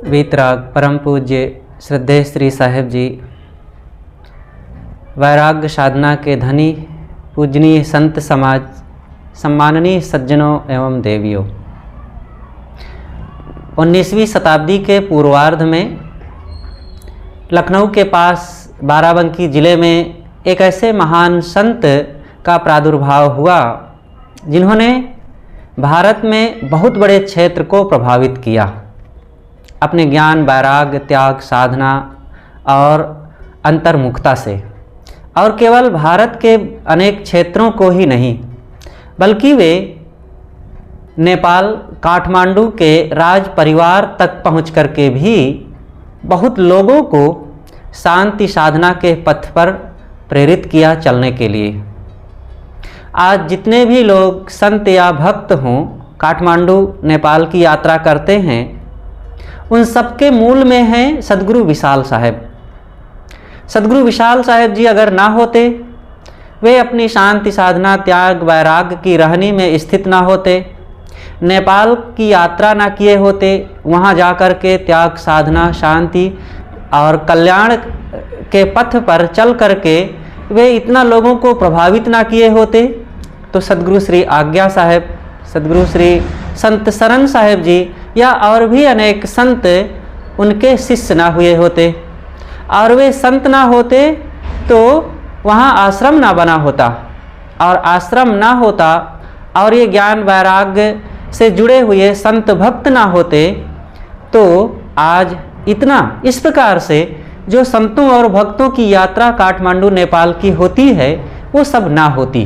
वीतराग परम पूज्य श्रद्धेय श्री साहेब जी, वैराग्य साधना के धनी पूजनीय संत समाज, सम्माननीय सज्जनों एवं देवियों, 19वीं शताब्दी के पूर्वार्ध में लखनऊ के पास बाराबंकी ज़िले में एक ऐसे महान संत का प्रादुर्भाव हुआ जिन्होंने भारत में बहुत बड़े क्षेत्र को प्रभावित किया अपने ज्ञान, वैराग्य, त्याग, साधना और अंतर्मुखता से। और केवल भारत के अनेक क्षेत्रों को ही नहीं, बल्कि वे नेपाल काठमांडू के राज परिवार तक पहुँच करके भी बहुत लोगों को शांति साधना के पथ पर प्रेरित किया चलने के लिए। आज जितने भी लोग संत या भक्त हों, काठमांडू नेपाल की यात्रा करते हैं, उन सबके मूल में हैं सद्गुरु विशाल साहेब। सद्गुरु विशाल साहेब जी अगर ना होते, वे अपनी शांति साधना, त्याग, वैराग्य की रहनी में स्थित ना होते, नेपाल की यात्रा ना किए होते, वहाँ जा कर के त्याग, साधना, शांति और कल्याण के पथ पर चल करके वे इतना लोगों को प्रभावित ना किए होते, तो सद्गुरु श्री आज्ञा साहेब, सद्गुरु श्री संत शरण साहेब जी या और भी अनेक संत उनके शिष्य ना हुए होते। और वे संत ना होते तो वहाँ आश्रम ना बना होता, और आश्रम ना होता और ये ज्ञान वैराग्य से जुड़े हुए संत भक्त ना होते, तो आज इतना इस प्रकार से जो संतों और भक्तों की यात्रा काठमांडू नेपाल की होती है, वो सब ना होती।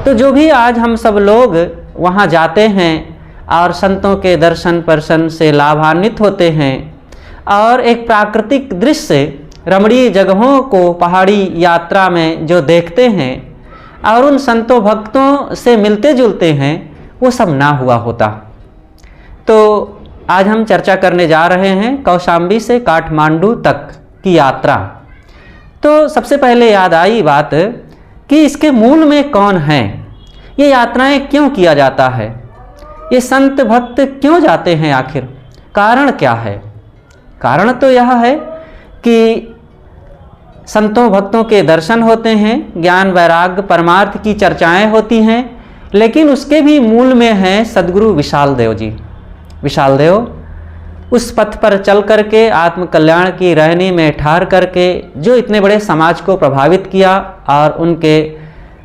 तो जो भी आज हम सब लोग वहाँ जाते हैं और संतों के दर्शन पर्शन से लाभान्वित होते हैं और एक प्राकृतिक दृश्य, रमणीय जगहों को पहाड़ी यात्रा में जो देखते हैं और उन संतों भक्तों से मिलते जुलते हैं, वो सब ना हुआ होता। तो आज हम चर्चा करने जा रहे हैं कौशाम्बी से काठमांडू तक की यात्रा। तो सबसे पहले याद आई बात कि इसके मूल में कौन हैं, ये यात्राएं क्यों किया जाता है, ये संत भक्त क्यों जाते हैं, आखिर कारण क्या है। कारण तो यह है कि संतों भक्तों के दर्शन होते हैं, ज्ञान वैराग्य परमार्थ की चर्चाएं होती हैं, लेकिन उसके भी मूल में हैं सद्गुरु विशाल देव जी। विशाल देव उस पथ पर चल करके आत्म कल्याण की रहनी में ठहर करके जो इतने बड़े समाज को प्रभावित किया, और उनके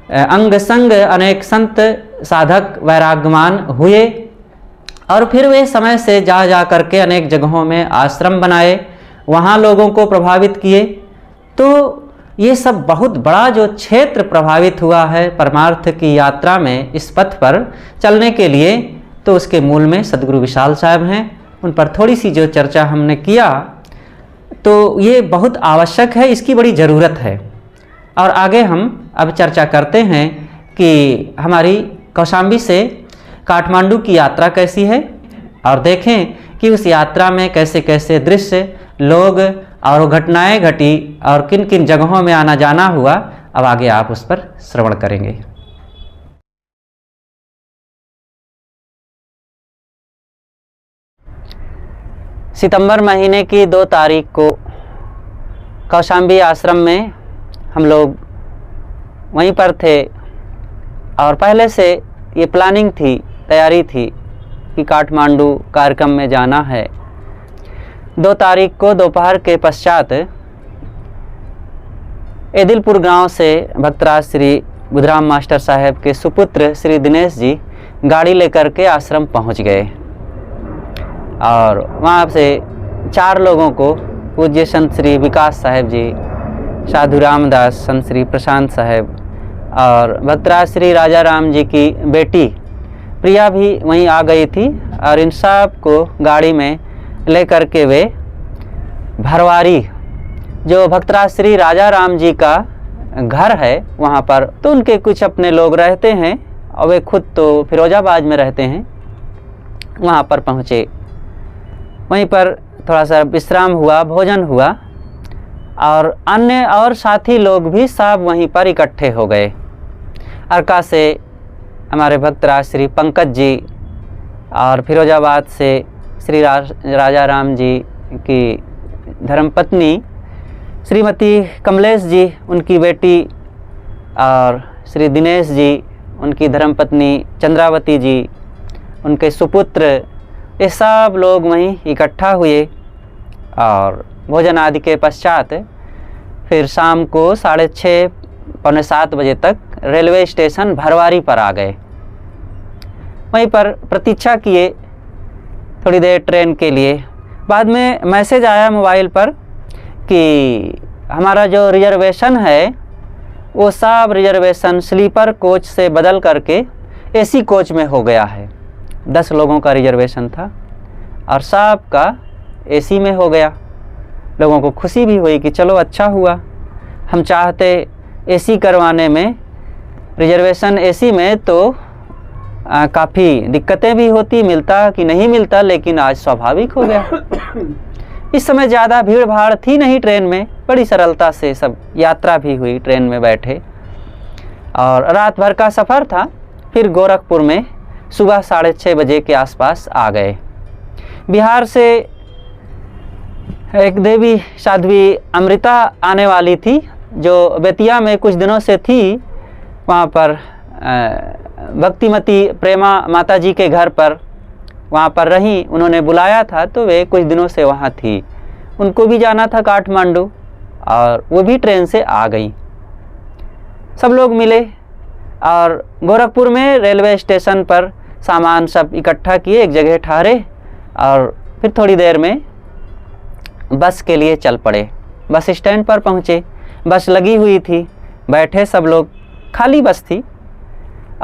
अंग संग अनेक संत साधक वैराग्यमान हुए, और फिर वे समय से जा करके अनेक जगहों में आश्रम बनाए, वहाँ लोगों को प्रभावित किए। तो ये सब बहुत बड़ा जो क्षेत्र प्रभावित हुआ है परमार्थ की यात्रा में, इस पथ पर चलने के लिए, तो उसके मूल में सद्गुरु विशाल साहब हैं। उन पर थोड़ी सी जो चर्चा हमने किया, तो ये बहुत आवश्यक है, इसकी बड़ी ज़रूरत है। और आगे हम अब चर्चा करते हैं कि हमारी कौशाम्बी से काठमांडू की यात्रा कैसी है, और देखें कि उस यात्रा में कैसे कैसे दृश्य, लोग और घटनाएं घटी और किन किन जगहों में आना जाना हुआ। अब आगे आप उस पर श्रवण करेंगे। सितंबर महीने की 2 तारीख को कौशाम्बी आश्रम में हम लोग वहीं पर थे, और पहले से ये प्लानिंग थी, तैयारी थी कि काठमांडू कार्यक्रम में जाना है। 2 तारीख को दोपहर के पश्चात एदिलपुर गांव से भक्तराज श्री बुधराम मास्टर साहब के सुपुत्र श्री दिनेश जी गाड़ी लेकर के आश्रम पहुंच गए, और वहाँ से 4 लोगों को पूज्य संत श्री विकास साहेब जी, साधु रामदास, संत श्री प्रशांत साहेब और भक्तराज श्री राजा राम जी की बेटी प्रिया भी वहीं आ गई थी, और इन सब को गाड़ी में ले करके वे भरवारी, जो भक्तराज श्री राजा राम जी का घर है वहाँ पर, तो उनके कुछ अपने लोग रहते हैं और वे खुद तो फिरोजाबाद में रहते हैं, वहाँ पर पहुँचे। वहीं पर थोड़ा सा विश्राम हुआ, भोजन हुआ, और अन्य और साथी लोग भी सब वहीं पर इकट्ठे हो गए। अरका से हमारे भक्तराज श्री पंकज जी, और फिरोजाबाद से श्री राजा राम जी की धर्मपत्नी श्रीमती कमलेश जी, उनकी बेटी, और श्री दिनेश जी, उनकी धर्मपत्नी चंद्रावती जी, उनके सुपुत्र, ये सब लोग वहीं इकट्ठा हुए और भोजन आदि के पश्चात फिर शाम को 6:30 पौने 7 बजे तक रेलवे स्टेशन भरवारी पर आ गए। वहीं पर प्रतीक्षा किए थोड़ी देर ट्रेन के लिए। बाद में मैसेज आया मोबाइल पर कि हमारा जो रिजर्वेशन है वो सब रिजर्वेशन स्लीपर कोच से बदल करके एसी कोच में हो गया है। 10 लोगों का रिजर्वेशन था और सब का एसी में हो गया। लोगों को खुशी भी हुई कि चलो अच्छा हुआ, हम चाहते एसी करवाने में, रिजर्वेशन एसी में तो काफ़ी दिक्कतें भी होती, मिलता कि नहीं मिलता, लेकिन आज स्वाभाविक हो गया। इस समय ज़्यादा भीड़ भाड़ थी नहीं ट्रेन में, बड़ी सरलता से सब यात्रा भी हुई, ट्रेन में बैठे और रात भर का सफ़र था। फिर गोरखपुर में सुबह 6:30 बजे के आसपास आ गए। बिहार से एक देवी साध्वी अमृता आने वाली थी जो बेतिया में कुछ दिनों से थी, वहाँ पर भक्तिमती प्रेमा माता जी के घर पर वहाँ पर रही। उन्होंने बुलाया था तो वे कुछ दिनों से वहाँ थी। उनको भी जाना था काठमांडू और वो भी ट्रेन से आ गई। सब लोग मिले और गोरखपुर में रेलवे स्टेशन पर सामान सब इकट्ठा किए, एक जगह ठहरे और फिर थोड़ी देर में बस के लिए चल पड़े। बस स्टैंड पर पहुँचे, बस लगी हुई थी, बैठे सब लोग, खाली बस थी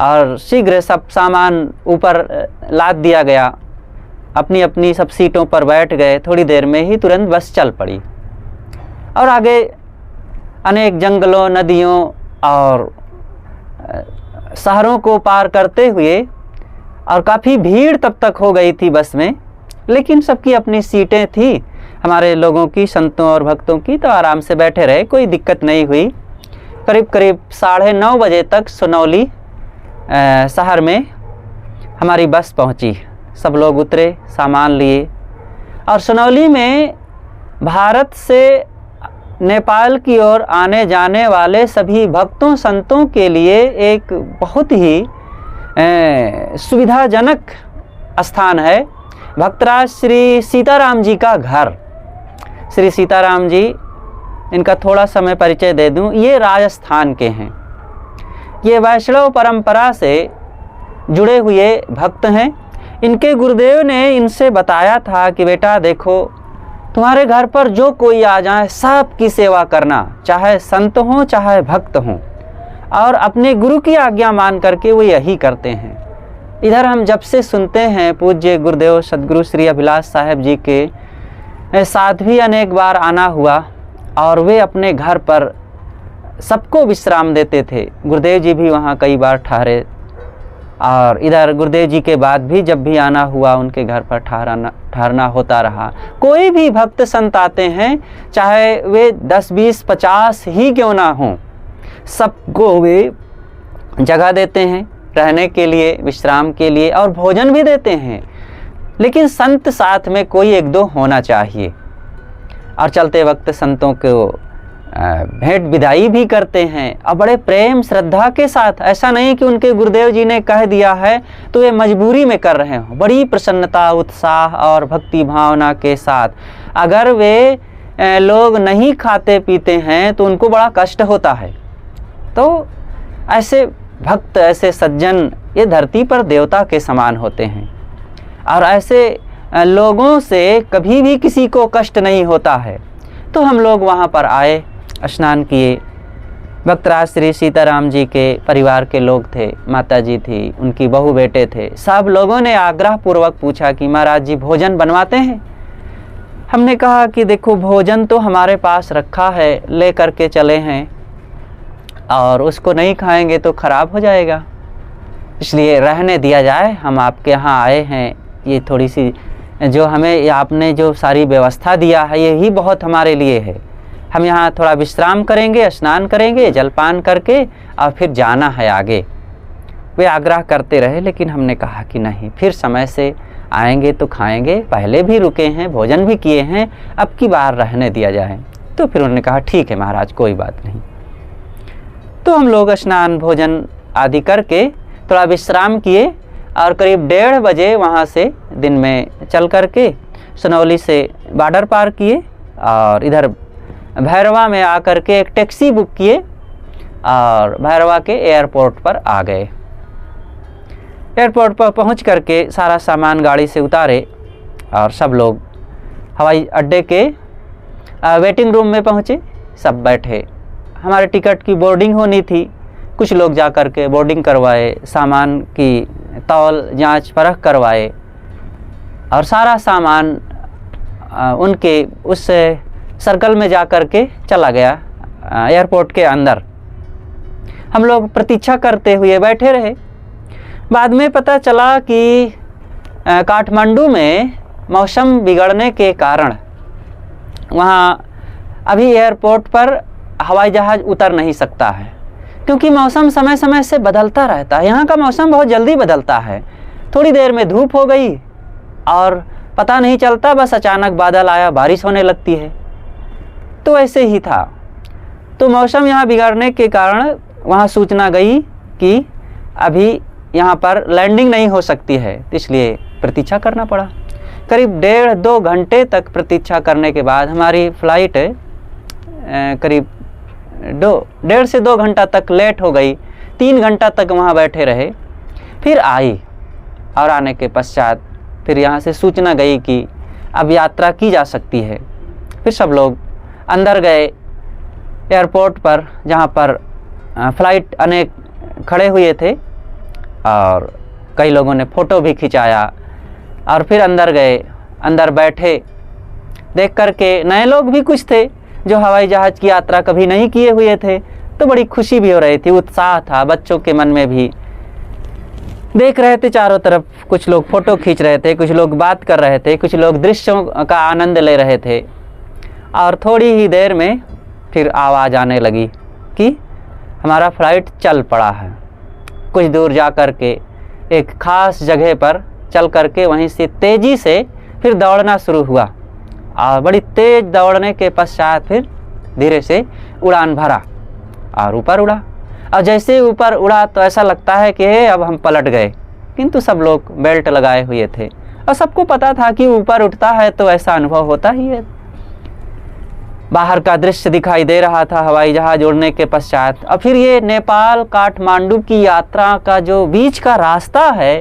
और शीघ्र सब सामान ऊपर लाद दिया गया। अपनी अपनी सब सीटों पर बैठ गए। थोड़ी देर में ही तुरंत बस चल पड़ी और आगे अनेक जंगलों, नदियों और शहरों को पार करते हुए, और काफ़ी भीड़ तब तक हो गई थी बस में, लेकिन सबकी अपनी सीटें थी। हमारे लोगों की, संतों और भक्तों की, तो आराम से बैठे रहे, कोई दिक्कत नहीं हुई। करीब करीब 9:30 बजे तक सुनौली शहर में हमारी बस पहुंची। सब लोग उतरे, सामान लिए और सुनौली में भारत से नेपाल की ओर आने जाने वाले सभी भक्तों संतों के लिए एक बहुत ही सुविधाजनक स्थान है। भक्तराज श्री सीताराम जी का घर। श्री सीताराम जी, इनका थोड़ा समय परिचय दे दूं, ये राजस्थान के हैं। ये वैष्णव परंपरा से जुड़े हुए भक्त हैं। इनके गुरुदेव ने इनसे बताया था कि बेटा देखो, तुम्हारे घर पर जो कोई आ जाए सबकी सेवा करना, चाहे संत हों चाहे भक्त हों, और अपने गुरु की आज्ञा मान करके वो यही करते हैं। इधर हम जब से सुनते हैं पूज्य गुरुदेव सदगुरु श्री अभिलाष साहेब जी के साथ भी अनेक बार आना हुआ और वे अपने घर पर सबको विश्राम देते थे। गुरुदेव जी भी वहाँ कई बार ठहरे और इधर गुरुदेव जी के बाद भी जब भी आना हुआ उनके घर पर ठहरना होता रहा। कोई भी भक्त संत आते हैं, चाहे वे 10, 20, 50 ही क्यों ना हों, सबको वे जगह देते हैं रहने के लिए, विश्राम के लिए, और भोजन भी देते हैं। लेकिन संत साथ में कोई 1-2 होना चाहिए। और चलते वक्त संतों को भेंट विदाई भी करते हैं और बड़े प्रेम श्रद्धा के साथ। ऐसा नहीं कि उनके गुरुदेव जी ने कह दिया है तो वे मजबूरी में कर रहे हों। बड़ी प्रसन्नता, उत्साह और भक्ति भावना के साथ। अगर वे लोग नहीं खाते पीते हैं तो उनको बड़ा कष्ट होता है। तो ऐसे भक्त, ऐसे सज्जन ये धरती पर देवता के समान होते हैं और ऐसे लोगों से कभी भी किसी को कष्ट नहीं होता है। तो हम लोग वहाँ पर आए, स्नान किए। भक्तराज श्री सीताराम जी के परिवार के लोग थे, माता जी थी, उनकी बहू बेटे थे। सब लोगों ने आग्रह पूर्वक पूछा कि महाराज जी भोजन बनवाते हैं। हमने कहा कि देखो भोजन तो हमारे पास रखा है, ले करके चले हैं और उसको नहीं खाएंगे तो ख़राब हो जाएगा, इसलिए रहने दिया जाए। हम आपके यहाँ आए हैं, ये थोड़ी सी जो हमें आपने जो सारी व्यवस्था दिया है यही बहुत हमारे लिए है। हम यहाँ थोड़ा विश्राम करेंगे, स्नान करेंगे, जलपान करके और फिर जाना है आगे। वे आग्रह करते रहे लेकिन हमने कहा कि नहीं। फिर समय से आएंगे तो खाएंगे, पहले भी रुके हैं, भोजन भी किए हैं, अब की बार रहने दिया जाए। तो फिर उन्होंने कहा ठीक है महाराज, कोई बात नहीं। तो हम लोग स्नान भोजन आदि करके थोड़ा विश्राम किए और करीब 1:30 बजे वहाँ से दिन में चल करके सनौली से बॉर्डर पार किए और इधर भैरवा में आकर के एक टैक्सी बुक किए और भैरवा के एयरपोर्ट पर आ गए। एयरपोर्ट पर पहुँच करके सारा सामान गाड़ी से उतारे और सब लोग हवाई अड्डे के वेटिंग रूम में पहुँचे। सब बैठे, हमारे टिकट की बोर्डिंग होनी थी। कुछ लोग जा कर के बोर्डिंग करवाए, सामान की तौल जांच परख करवाए और सारा सामान उनके उस सर्कल में जा कर के चला गया एयरपोर्ट के अंदर। हम लोग प्रतीक्षा करते हुए बैठे रहे। बाद में पता चला कि काठमांडू में मौसम बिगड़ने के कारण वहाँ अभी एयरपोर्ट पर हवाई जहाज़ उतर नहीं सकता है, क्योंकि मौसम समय समय से बदलता रहता है। यहाँ का मौसम बहुत जल्दी बदलता है, थोड़ी देर में धूप हो गई और पता नहीं चलता, बस अचानक बादल आया, बारिश होने लगती है। तो ऐसे ही था। तो मौसम यहाँ बिगड़ने के कारण वहाँ सूचना गई कि अभी यहाँ पर लैंडिंग नहीं हो सकती है, इसलिए प्रतीक्षा करना पड़ा। करीब 1.5-2 घंटे तक प्रतीक्षा करने के बाद हमारी फ़्लाइट करीब 1.5 से 2 घंटा तक लेट हो गई। 3 घंटा तक वहाँ बैठे रहे, फिर आई और आने के पश्चात फिर यहाँ से सूचना गई कि अब यात्रा की जा सकती है। फिर सब लोग अंदर गए एयरपोर्ट पर, जहाँ पर फ़्लाइट अनेक खड़े हुए थे और कई लोगों ने फ़ोटो भी खिंचाया और फिर अंदर गए। अंदर बैठे, देख कर के नए लोग भी कुछ थे जो हवाई जहाज़ की यात्रा कभी नहीं किए हुए थे, तो बड़ी खुशी भी हो रही थी, उत्साह था बच्चों के मन में भी। देख रहे थे चारों तरफ, कुछ लोग फ़ोटो खींच रहे थे, कुछ लोग बात कर रहे थे, कुछ लोग दृश्यों का आनंद ले रहे थे। और थोड़ी ही देर में फिर आवाज़ आने लगी कि हमारा फ़्लाइट चल पड़ा है। कुछ दूर जा कर के एक ख़ास जगह पर चल कर के वहीं से तेज़ी से फिर दौड़ना शुरू हुआ और बड़ी तेज़ दौड़ने के पश्चात फिर धीरे से उड़ान भरा और ऊपर उड़ा। और जैसे ऊपर उड़ा तो ऐसा लगता है कि अब हम पलट गए, किंतु सब लोग बेल्ट लगाए हुए थे और सबको पता था कि ऊपर उठता है तो ऐसा अनुभव होता ही है। बाहर का दृश्य दिखाई दे रहा था हवाई जहाज़ उड़ने के पश्चात। और फिर ये नेपाल काठमांडू की यात्रा का जो बीच का रास्ता है,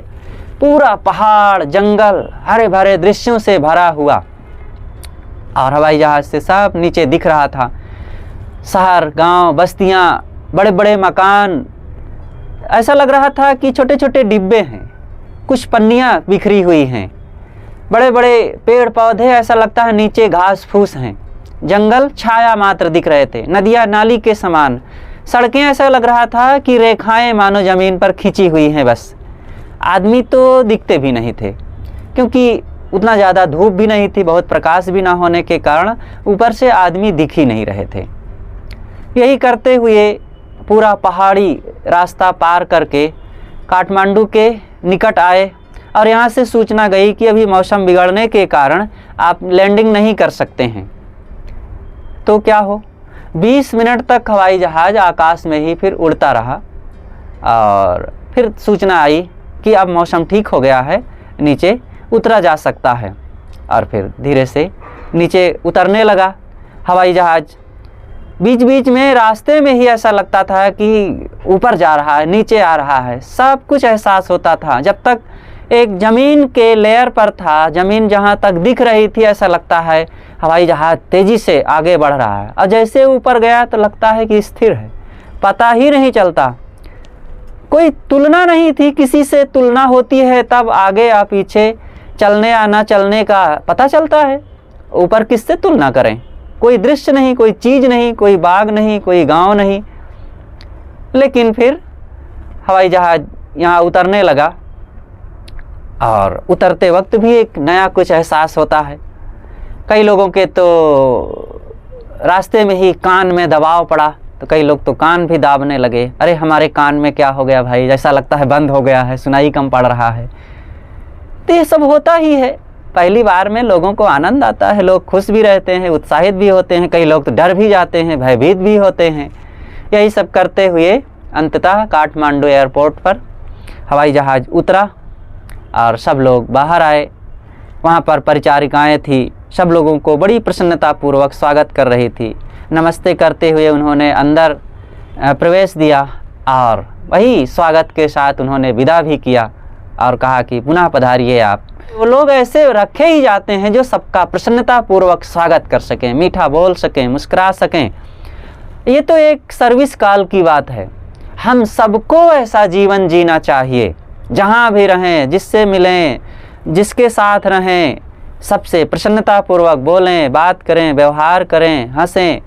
पूरा पहाड़, जंगल, हरे भरे दृश्यों से भरा हुआ और हवाई जहाज़ से सब नीचे दिख रहा था। शहर, गांव, बस्तियां, बड़े बड़े मकान, ऐसा लग रहा था कि छोटे छोटे डिब्बे हैं, कुछ पन्नियां बिखरी हुई हैं। बड़े बड़े पेड़ पौधे, ऐसा लगता है नीचे घास फूस हैं। जंगल छाया मात्र दिख रहे थे, नदियाँ नाली के समान। सड़कें, ऐसा लग रहा था कि रेखाएं मानो ज़मीन पर खींची हुई हैं बस। आदमी तो दिखते भी नहीं थे, क्योंकि उतना ज़्यादा धूप भी नहीं थी, बहुत प्रकाश भी ना होने के कारण ऊपर से आदमी दिख ही नहीं रहे थे। यही करते हुए पूरा पहाड़ी रास्ता पार करके काठमांडू के निकट आए और यहाँ से सूचना गई कि अभी मौसम बिगड़ने के कारण आप लैंडिंग नहीं कर सकते हैं। तो क्या हो, 20 मिनट तक हवाई जहाज़ आकाश में ही फिर उड़ता रहा और फिर सूचना आई कि अब मौसम ठीक हो गया है, नीचे उतरा जा सकता है। और फिर धीरे से नीचे उतरने लगा हवाई जहाज़। बीच बीच में रास्ते में ही ऐसा लगता था कि ऊपर जा रहा है, नीचे आ रहा है, सब कुछ एहसास होता था। जब तक एक ज़मीन के लेयर पर था, ज़मीन जहाँ तक दिख रही थी, ऐसा लगता है हवाई जहाज़ तेज़ी से आगे बढ़ रहा है। और जैसे ऊपर गया तो लगता है कि स्थिर है, पता ही नहीं चलता। कोई तुलना नहीं थी, किसी से तुलना होती है तब आगे या पीछे, चलने या ना चलने का पता चलता है। ऊपर किससे तुलना करें? कोई दृश्य नहीं, कोई चीज़ नहीं, कोई बाग नहीं, कोई गांव नहीं। लेकिन फिर हवाई जहाज़ यहाँ उतरने लगा और उतरते वक्त भी एक नया कुछ एहसास होता है। कई लोगों के तो रास्ते में ही कान में दबाव पड़ा, तो कई लोग तो कान भी दाबने लगे। अरे हमारे कान में क्या हो गया भाई, जैसा लगता है बंद हो गया है, सुनाई कम पड़ रहा है। तो ये सब होता ही है। पहली बार में लोगों को आनंद आता है, लोग खुश भी रहते हैं, उत्साहित भी होते हैं, कई लोग तो डर भी जाते हैं, भयभीत भी होते हैं। यही सब करते हुए अंततः काठमांडू एयरपोर्ट पर हवाई जहाज़ उतरा और सब लोग बाहर आए। वहाँ पर परिचारिकाएँ थी, सब लोगों को बड़ी प्रसन्नतापूर्वक स्वागत कर रही थी। नमस्ते करते हुए उन्होंने अंदर प्रवेश दिया और वही स्वागत के साथ उन्होंने विदा भी किया और कहा कि पुनः पधारिए आप। वो लोग ऐसे रखे ही जाते हैं जो सबका प्रसन्नतापूर्वक स्वागत कर सकें, मीठा बोल सकें, मुस्कुरा सकें। ये तो एक सर्विस काल की बात है। हम सबको ऐसा जीवन जीना चाहिए, जहाँ भी रहें, जिससे मिलें, जिसके साथ रहें, सबसे प्रसन्नतापूर्वक बोलें, बात करें, व्यवहार करें, हंसें।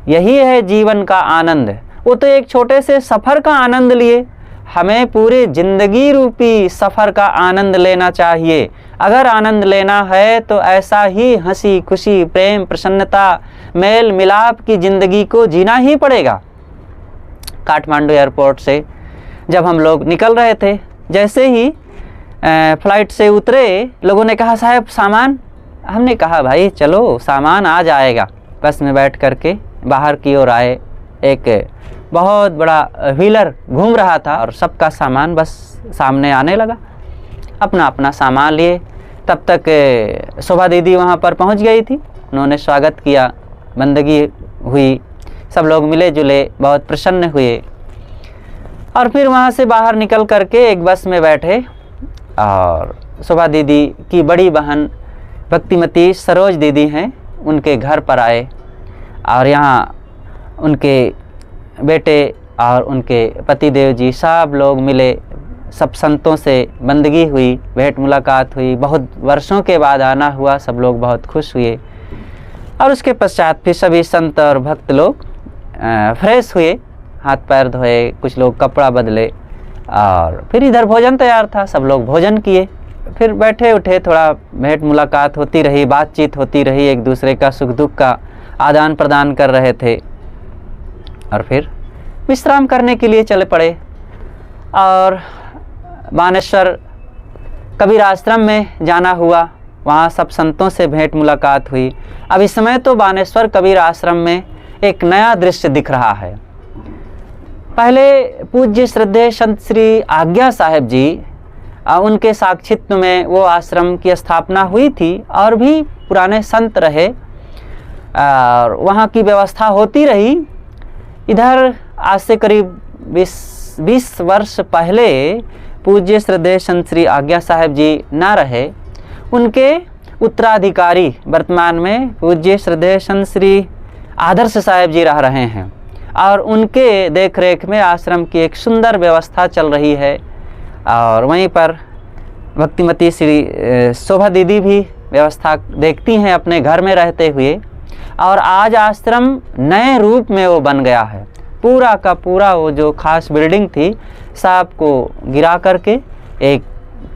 यही है जीवन का आनंद। वो तो एक छोटे से सफ़र का आनंद लिए, हमें पूरी ज़िंदगी रूपी सफ़र का आनंद लेना चाहिए। अगर आनंद लेना है तो ऐसा ही हंसी खुशी, प्रेम, प्रसन्नता, मेल मिलाप की ज़िंदगी को जीना ही पड़ेगा। काठमांडू एयरपोर्ट से जब हम लोग निकल रहे थे, जैसे ही फ़्लाइट से उतरे, लोगों ने कहा साहब सामान। हमने कहा भाई चलो सामान आ जाएगा। बस में बैठ करके बाहर की ओर आए। एक बहुत बड़ा व्हीलर घूम रहा था और सबका सामान बस सामने आने लगा। अपना अपना सामान लिए। तब तक शोभा दीदी वहाँ पर पहुँच गई थी। उन्होंने स्वागत किया, बंदगी हुई, सब लोग मिले जुले, बहुत प्रसन्न हुए। और फिर वहाँ से बाहर निकल करके एक बस में बैठे और शोभा दीदी की बड़ी बहन भक्तिमती सरोज दीदी हैं, उनके घर पर आए और यहाँ उनके बेटे और उनके पतिदेव जी सब लोग मिले। सब संतों से बंदगी हुई, भेंट मुलाकात हुई। बहुत वर्षों के बाद आना हुआ, सब लोग बहुत खुश हुए। और उसके पश्चात फिर सभी संत और भक्त लोग फ्रेश हुए, हाथ पैर धोए, कुछ लोग कपड़ा बदले और फिर इधर भोजन तैयार था, सब लोग भोजन किए। फिर बैठे उठे, थोड़ा भेंट मुलाकात होती रही, बातचीत होती रही, एक दूसरे का सुख दुख का आदान प्रदान कर रहे थे और फिर विश्राम करने के लिए चले पड़े। और बानेश्वर कबीर आश्रम में जाना हुआ, वहाँ सब संतों से भेंट मुलाकात हुई। अब इस समय तो बानेश्वर कबीर आश्रम में एक नया दृश्य दिख रहा है। पहले पूज्य श्रद्धेय संत श्री आज्ञा साहेब जी, उनके साक्षित्व में वो आश्रम की स्थापना हुई थी और भी पुराने संत रहे और वहाँ की व्यवस्था होती रही। इधर आज से करीब 20 वर्ष पहले पूज्य श्रद्धेय संत श्री आज्ञा साहेब जी ना रहे। उनके उत्तराधिकारी वर्तमान में पूज्य श्रद्धेय संत श्री आदर्श साहेब जी रह रहे हैं और उनके देखरेख में आश्रम की एक सुंदर व्यवस्था चल रही है। और वहीं पर भक्तिमती श्री शोभा दीदी भी व्यवस्था देखती हैं अपने घर में रहते हुए। और आज आश्रम नए रूप में वो बन गया है। पूरा का पूरा वो जो खास बिल्डिंग थी, सब को गिरा करके एक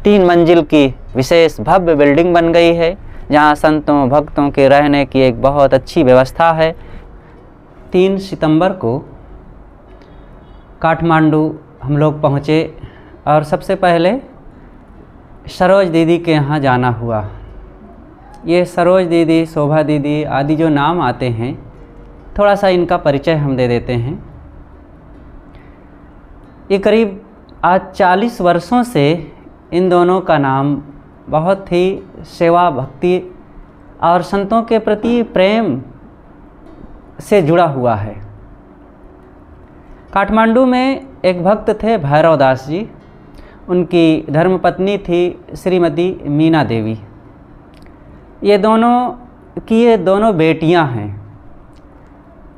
3 मंजिल की विशेष भव्य बिल्डिंग बन गई है, जहाँ संतों भक्तों के रहने की एक बहुत अच्छी व्यवस्था है। 3 सितंबर को काठमांडू हम लोग पहुँचे और सबसे पहले सरोज दीदी के यहाँ जाना हुआ। ये सरोज दीदी, शोभा दीदी आदि जो नाम आते हैं, थोड़ा सा इनका परिचय हम दे देते हैं। ये करीब आज 40 वर्षों से इन दोनों का नाम बहुत ही सेवा, भक्ति और संतों के प्रति प्रेम से जुड़ा हुआ है। काठमांडू में एक भक्त थे भैरव दास जी, उनकी धर्मपत्नी थी श्रीमती मीना देवी। ये दोनों बेटियां हैं।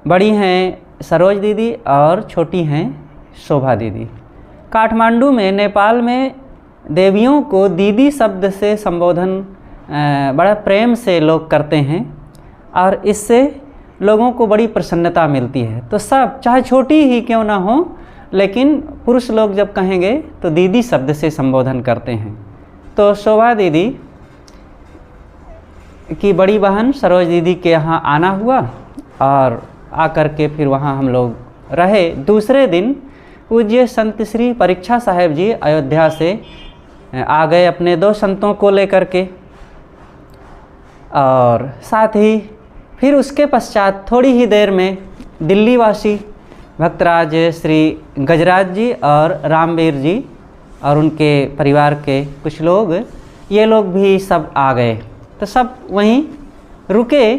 बड़ी हैं सरोज दीदी और छोटी हैं शोभा दीदी। काठमांडू में, नेपाल में देवियों को दीदी शब्द से संबोधन बड़ा प्रेम से लोग करते हैं और इससे लोगों को बड़ी प्रसन्नता मिलती है। तो सब, चाहे छोटी ही क्यों ना हो, लेकिन पुरुष लोग जब कहेंगे तो दीदी शब्द से संबोधन करते हैं। तो शोभा दीदी की बड़ी बहन सरोज दीदी के यहाँ आना हुआ और आकर के फिर वहाँ हम लोग रहे। दूसरे दिन पूज्य संत श्री परीक्षा साहेब जी अयोध्या से आ गए अपने 2 संतों को लेकर के। और साथ ही फिर उसके पश्चात थोड़ी ही देर में दिल्ली वासी भक्तराज श्री गजराज जी और रामवीर जी और उनके परिवार के कुछ लोग, ये लोग भी सब आ गए। तो सब वहीं रुके।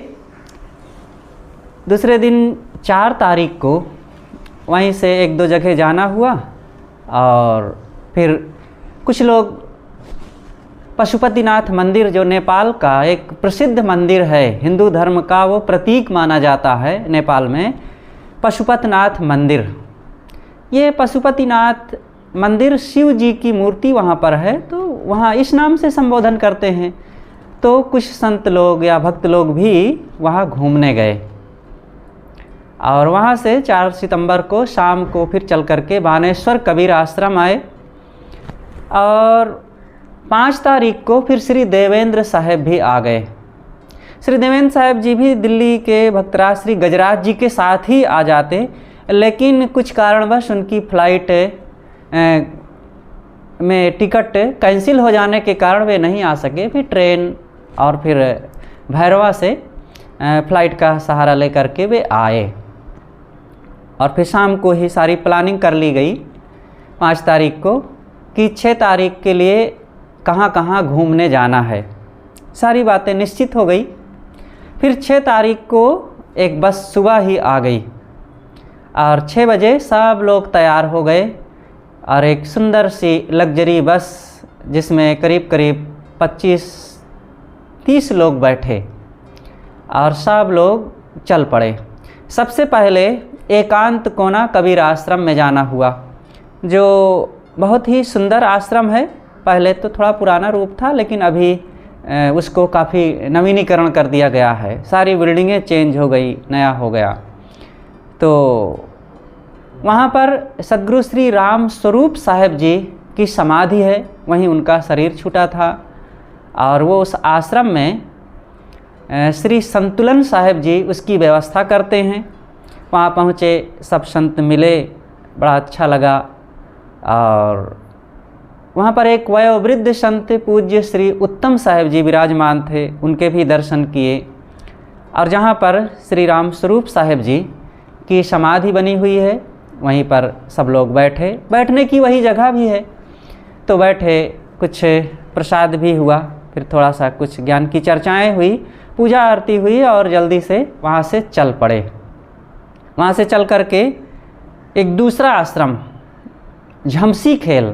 दूसरे दिन 4 तारीख को वहीं से 1-2 जगह जाना हुआ और फिर कुछ लोग पशुपतिनाथ मंदिर, जो नेपाल का एक प्रसिद्ध मंदिर है, हिंदू धर्म का वो प्रतीक माना जाता है नेपाल में, पशुपतिनाथ मंदिर। ये पशुपतिनाथ मंदिर शिव जी की मूर्ति वहाँ पर है, तो वहाँ इस नाम से संबोधन करते हैं। तो कुछ संत लोग या भक्त लोग भी वहाँ घूमने गए और वहाँ से 4 सितंबर को शाम को फिर चल करके बानेश्वर कबीर आश्रम आए। और 5 तारीख को फिर श्री देवेंद्र साहब भी आ गए। श्री देवेंद्र साहब जी भी दिल्ली के भक्तराज श्री गजराज जी के साथ ही आ जाते, लेकिन कुछ कारणवश उनकी फ़्लाइट में टिकट कैंसिल हो जाने के कारण वे नहीं आ सके। फिर ट्रेन और फिर भैरवा से फ़्लाइट का सहारा लेकर के वे आए और फिर शाम को ही सारी प्लानिंग कर ली गई 5 तारीख को कि 6 तारीख के लिए कहाँ कहाँ घूमने जाना है। सारी बातें निश्चित हो गई। फिर 6 तारीख को एक बस सुबह ही आ गई और 6 बजे सब लोग तैयार हो गए और एक सुंदर सी लग्जरी बस जिसमें करीब करीब 25-30 लोग बैठे और सब लोग चल पड़े। सबसे पहले एकांत कोना कबीर आश्रम में जाना हुआ, जो बहुत ही सुंदर आश्रम है। पहले तो थोड़ा पुराना रूप था, लेकिन अभी उसको काफ़ी नवीनीकरण कर दिया गया है। सारी बिल्डिंगें चेंज हो गई, नया हो गया। तो वहाँ पर सद्गुरु श्री राम स्वरूप साहेब जी की समाधि है, वहीं उनका शरीर छूटा था। और वो उस आश्रम में श्री संतुलन साहेब जी उसकी व्यवस्था करते हैं। वहाँ पहुँचे, सब संत मिले, बड़ा अच्छा लगा। और वहाँ पर एक वयोवृद्ध संत पूज्य श्री उत्तम साहेब जी विराजमान थे, उनके भी दर्शन किए। और जहाँ पर श्री राम स्वरूप साहेब जी की समाधि बनी हुई है, वहीं पर सब लोग बैठे। बैठने की वही जगह भी है, तो बैठे, कुछ प्रसाद भी हुआ, फिर थोड़ा सा कुछ ज्ञान की चर्चाएं हुई, पूजा आरती हुई और जल्दी से वहाँ से चल पड़े। वहाँ से चल करके एक दूसरा आश्रम झमसी खेल,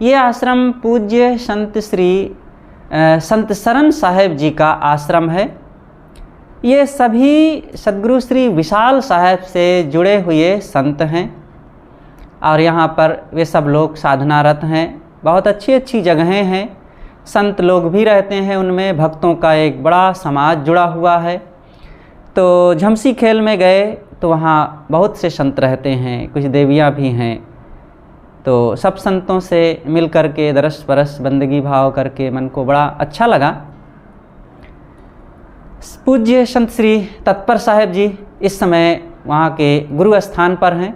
ये आश्रम पूज्य संत श्री संत शरण साहेब जी का आश्रम है। ये सभी सद्गुरु श्री विशाल साहेब से जुड़े हुए संत हैं और यहाँ पर वे सब लोग साधनारत हैं। बहुत अच्छी अच्छी जगहें हैं, संत लोग भी रहते हैं उनमें, भक्तों का एक बड़ा समाज जुड़ा हुआ है। तो झमसी खेल में गए तो वहाँ बहुत से संत रहते हैं, कुछ देवियाँ भी हैं। तो सब संतों से मिल कर के दरस परस बंदगी भाव करके मन को बड़ा अच्छा लगा। पूज्य संत श्री तत्पर साहेब जी इस समय वहाँ के गुरु स्थान पर हैं।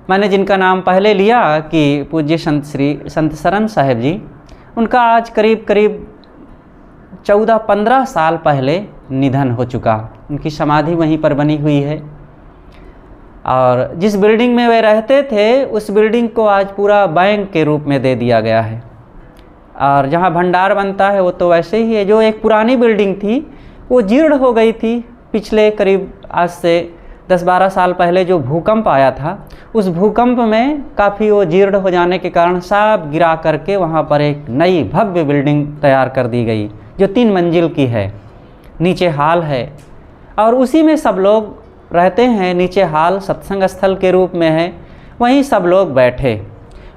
मैंने जिनका नाम पहले लिया कि पूज्य संत श्री संत शरण साहेब जी, उनका आज करीब करीब 14-15 साल पहले निधन हो चुका। उनकी समाधि वहीं पर बनी हुई है और जिस बिल्डिंग में वे रहते थे उस बिल्डिंग को आज पूरा बैंक के रूप में दे दिया गया है। और जहाँ भंडार बनता है वो तो वैसे ही है। जो एक पुरानी बिल्डिंग थी वो जीर्ण हो गई थी। पिछले करीब आज से 10-12 साल पहले जो भूकंप आया था, उस भूकंप में काफ़ी वो जीर्ण हो जाने के कारण सब गिरा करके वहाँ पर एक नई भव्य बिल्डिंग तैयार कर दी गई, जो 3 मंजिल की है। नीचे हॉल है और उसी में सब लोग रहते हैं। नीचे हॉल सत्संग स्थल के रूप में है, वहीं सब लोग बैठे।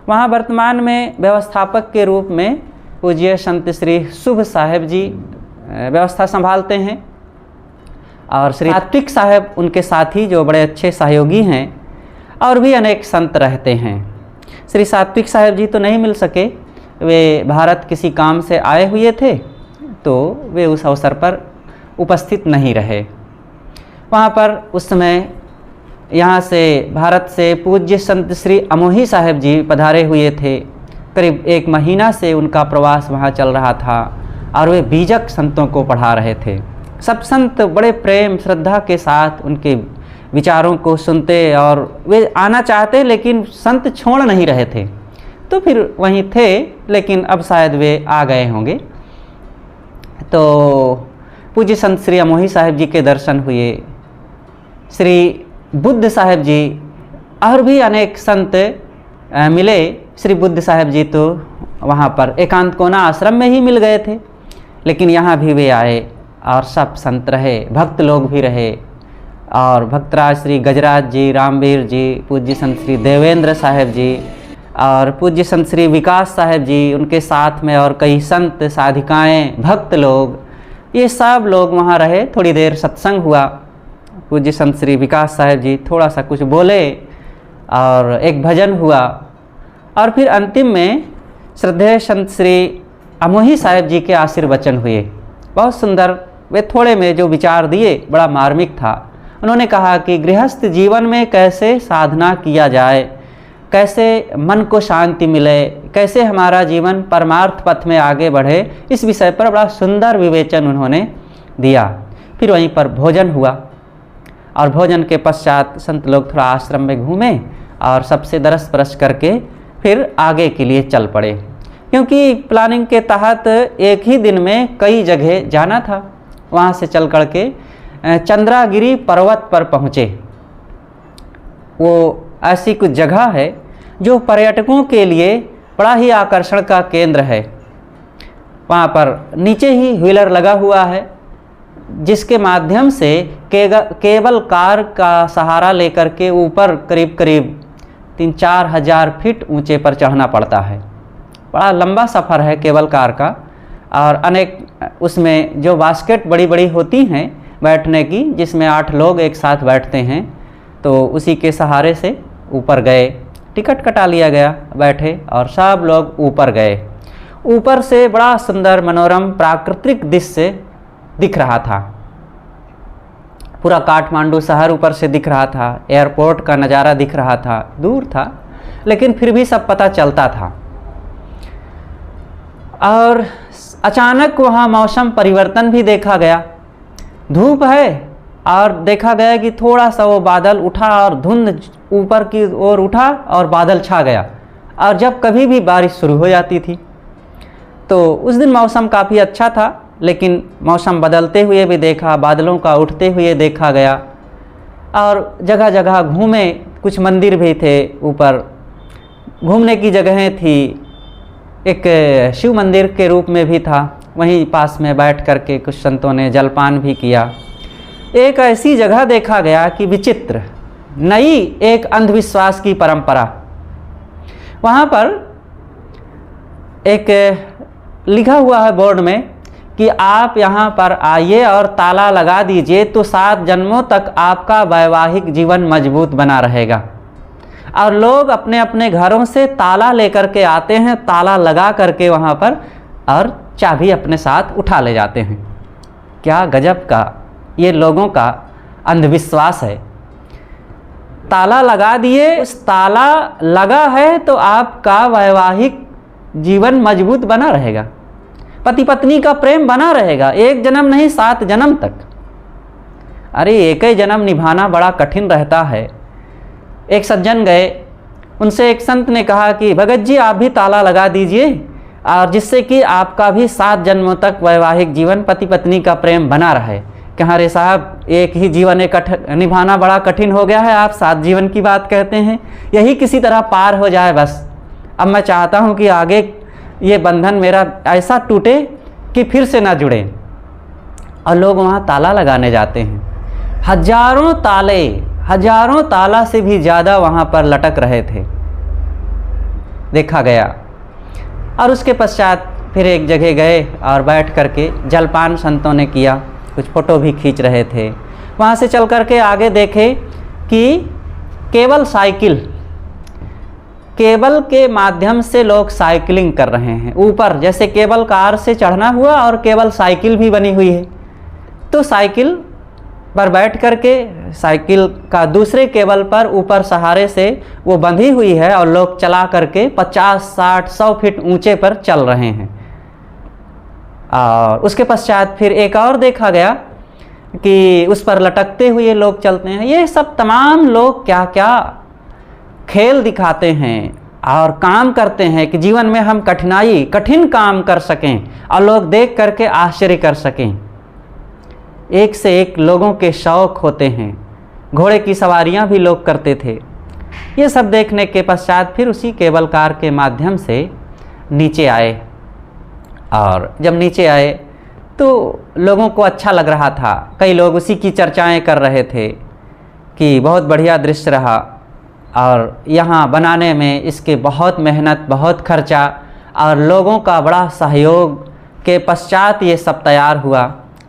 वहाँ वर्तमान में व्यवस्थापक के रूप में पूज्य संत श्री शुभ साहेब जी व्यवस्था संभालते हैं और श्री सात्विक साहेब उनके साथी, जो बड़े अच्छे सहयोगी हैं। और भी अनेक संत रहते हैं। श्री सात्विक साहेब जी तो नहीं मिल सके, वे भारत किसी काम से आए हुए थे, तो वे उस अवसर पर उपस्थित नहीं रहे। वहाँ पर उस समय यहाँ से भारत से पूज्य संत श्री अमोही साहेब जी पधारे हुए थे करीब 1 महीना से उनका प्रवास वहाँ चल रहा था और वे बीजक संतों को पढ़ा रहे थे। सब संत बड़े प्रेम श्रद्धा के साथ उनके विचारों को सुनते और वे आना चाहते, लेकिन संत छोड़ नहीं रहे थे। तो फिर वहीं थे, लेकिन अब शायद वे आ गए होंगे। तो पूज्य संत श्री अमोही साहिब जी के दर्शन हुए, श्री बुद्ध साहिब जी और भी अनेक संत मिले। श्री बुद्ध साहिब जी तो वहाँ पर एकांत कोना आश्रम में ही मिल गए थे, लेकिन यहाँ भी वे आए और सब संत रहे, भक्त लोग भी रहे। और भक्तराज श्री गजराज जी, रामवीर जी, पूज्य संत श्री देवेंद्र साहिब जी और पूज्य संत श्री विकास साहिब जी, उनके साथ में और कई संत साधिकाएँ, भक्त लोग, ये सब लोग वहाँ रहे। थोड़ी देर सत्संग हुआ। पूज्य संत श्री विकास साहिब जी थोड़ा सा कुछ बोले और एक भजन हुआ, और फिर अंतिम में श्रद्धेय संत श्री अमोही साहिब जी के आशीर्वचन हुए। बहुत सुंदर, वे थोड़े में जो विचार दिए बड़ा मार्मिक था। उन्होंने कहा कि गृहस्थ जीवन में कैसे साधना किया जाए, कैसे मन को शांति मिले, कैसे हमारा जीवन परमार्थ पथ में आगे बढ़े, इस विषय पर बड़ा सुंदर विवेचन उन्होंने दिया। फिर वहीं पर भोजन हुआ और भोजन के पश्चात संत लोग थोड़ा आश्रम में घूमे और सबसे दरस परस करके फिर आगे के लिए चल पड़े, क्योंकि प्लानिंग के तहत एक ही दिन में कई जगह जाना था। वहाँ से चल कर के चंद्रागिरी पर्वत पर पहुँचे। वो ऐसी कुछ जगह है जो पर्यटकों के लिए बड़ा ही आकर्षण का केंद्र है। वहाँ पर नीचे ही व्हीलर लगा हुआ है, जिसके माध्यम से केबल कार का सहारा लेकर के ऊपर करीब करीब 3-4 हज़ार फीट ऊंचे पर चढ़ना पड़ता है। बड़ा लंबा सफ़र है केबल कार का, और अनेक उसमें जो बास्केट बड़ी बड़ी होती हैं बैठने की, जिसमें 8 लोग एक साथ बैठते हैं, तो उसी के सहारे से ऊपर गए। टिकट कटा लिया गया, बैठे और सब लोग ऊपर गए। ऊपर से बड़ा सुंदर मनोरम प्राकृतिक दृश्य दिख रहा था। पूरा काठमांडू शहर ऊपर से दिख रहा था, एयरपोर्ट का नज़ारा दिख रहा था। दूर था, लेकिन फिर भी सब पता चलता था। और अचानक वहाँ मौसम परिवर्तन भी देखा गया। धूप है और देखा गया कि थोड़ा सा वो बादल उठा और धुंध ऊपर की ओर उठा और बादल छा गया। और जब कभी भी बारिश शुरू हो जाती थी, तो उस दिन मौसम काफ़ी अच्छा था, लेकिन मौसम बदलते हुए भी देखा, बादलों का उठते हुए देखा गया। और जगह जगह घूमे, कुछ मंदिर भी थे, ऊपर घूमने की जगहें थी। एक शिव मंदिर के रूप में भी था, वहीं पास में बैठ कर के कुछ संतों ने जलपान भी किया। एक ऐसी जगह देखा गया कि विचित्र, नई एक अंधविश्वास की परंपरा। वहाँ पर एक लिखा हुआ है बोर्ड में कि आप यहाँ पर आइए और ताला लगा दीजिए तो 7 जन्मों तक आपका वैवाहिक जीवन मजबूत बना रहेगा। और लोग अपने अपने घरों से ताला लेकर के आते हैं, ताला लगा करके वहाँ पर, और चाबी अपने साथ उठा ले जाते हैं। क्या गजब का ये लोगों का अंधविश्वास है। ताला लगा दिए, उस ताला लगा है तो आपका वैवाहिक जीवन मजबूत बना रहेगा, पति पत्नी का प्रेम बना रहेगा, 1 जन्म नहीं 7 जन्म तक। अरे एक ही जन्म निभाना बड़ा कठिन रहता है। एक सज्जन गए, उनसे एक संत ने कहा कि भगत जी आप भी ताला लगा दीजिए, और जिससे कि आपका भी 7 जन्मों तक वैवाहिक जीवन पति पत्नी का प्रेम बना रहे। कहा रे साहब, एक ही जीवन निभाना बड़ा कठिन हो गया है, आप 7 जीवन की बात कहते हैं। यही किसी तरह पार हो जाए बस। अब मैं चाहता हूँ कि आगे ये बंधन मेरा ऐसा टूटे कि फिर से ना जुड़े। और लोग वहाँ ताला लगाने जाते हैं। हजारों ताला से भी ज़्यादा वहाँ पर लटक रहे थे, देखा गया। और उसके पश्चात फिर एक जगह गए और बैठ करके जलपान संतों ने किया, कुछ फ़ोटो भी खींच रहे थे। वहाँ से चल करके आगे देखे कि केबल के माध्यम से लोग साइकिलिंग कर रहे हैं ऊपर, जैसे केबल कार से चढ़ना हुआ और केबल साइकिल भी बनी हुई है। तो साइकिल पर बैठ करके साइकिल का दूसरे केबल पर ऊपर सहारे से वो बंधी हुई है और लोग चला करके 50, 60, 100 फीट ऊंचे पर चल रहे हैं। और उसके पश्चात फिर एक और देखा गया कि उस पर लटकते हुए लोग चलते हैं। ये सब तमाम लोग क्या क्या खेल दिखाते हैं और काम करते हैं कि जीवन में हम कठिन काम कर सकें और लोग देख करके आश्चर्य कर सकें। एक से एक लोगों के शौक होते हैं, घोड़े की सवारियां भी लोग करते थे। ये सब देखने के पश्चात फिर उसी केबल कार के माध्यम से नीचे आए, और जब नीचे आए तो लोगों को अच्छा लग रहा था। कई लोग उसी की चर्चाएं कर रहे थे कि बहुत बढ़िया दृश्य रहा, और यहाँ बनाने में इसके बहुत मेहनत, बहुत खर्चा और लोगों का बड़ा सहयोग के पश्चात ये सब तैयार हुआ,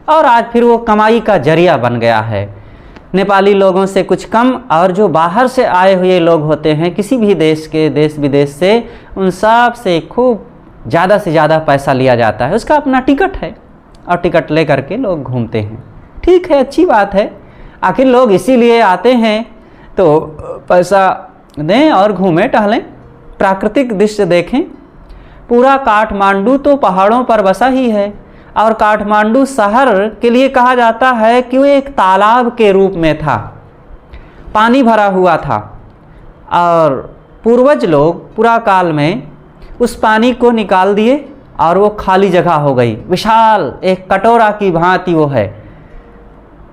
और आज फिर वो कमाई का जरिया बन गया है। नेपाली लोगों से कुछ कम, और जो बाहर से आए हुए लोग होते हैं किसी भी देश के, देश विदेश से, उन सब से खूब ज़्यादा से ज़्यादा पैसा लिया जाता है। उसका अपना टिकट है और टिकट ले करके लोग घूमते हैं। ठीक है, अच्छी बात है, आखिर लोग इसीलिए आते हैं तो पैसा दें और घूमें टहलें, प्राकृतिक दृश्य देखें। पूरा काठमांडू तो पहाड़ों पर बसा ही है, और काठमांडू शहर के लिए कहा जाता है कि वो एक तालाब के रूप में था, पानी भरा हुआ था, और पूर्वज लोग पूरा काल में उस पानी को निकाल दिए और वो खाली जगह हो गई, विशाल एक कटोरा की भांति वो है,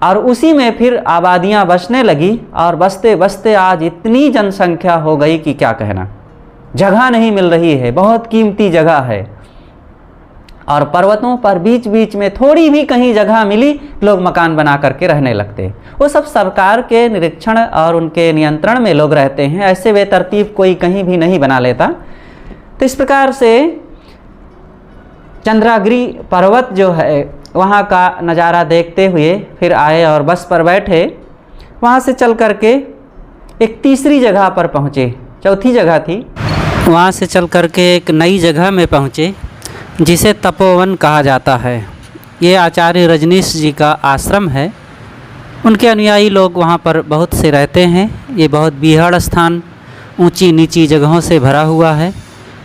और उसी में फिर आबादियां बसने लगी, और बसते बसते आज इतनी जनसंख्या हो गई कि क्या कहना, जगह नहीं मिल रही है, बहुत कीमती जगह है। और पर्वतों पर बीच बीच में थोड़ी भी कहीं जगह मिली, लोग मकान बना करके रहने लगते। वो सब सरकार के निरीक्षण और उनके नियंत्रण में लोग रहते हैं, ऐसे बेतरतीब कोई कहीं भी नहीं बना लेता। तो इस प्रकार से चंद्रागिरी पर्वत जो है वहाँ का नज़ारा देखते हुए फिर आए और बस पर बैठे। वहाँ से चल करके एक तीसरी जगह पर पहुँचे, चौथी जगह थी, वहाँ से चल करके एक नई जगह में पहुँचे जिसे तपोवन कहा जाता है। ये आचार्य रजनीश जी का आश्रम है, उनके अनुयायी लोग वहाँ पर बहुत से रहते हैं। ये बहुत बीहड़ स्थान, ऊंची नीची जगहों से भरा हुआ है,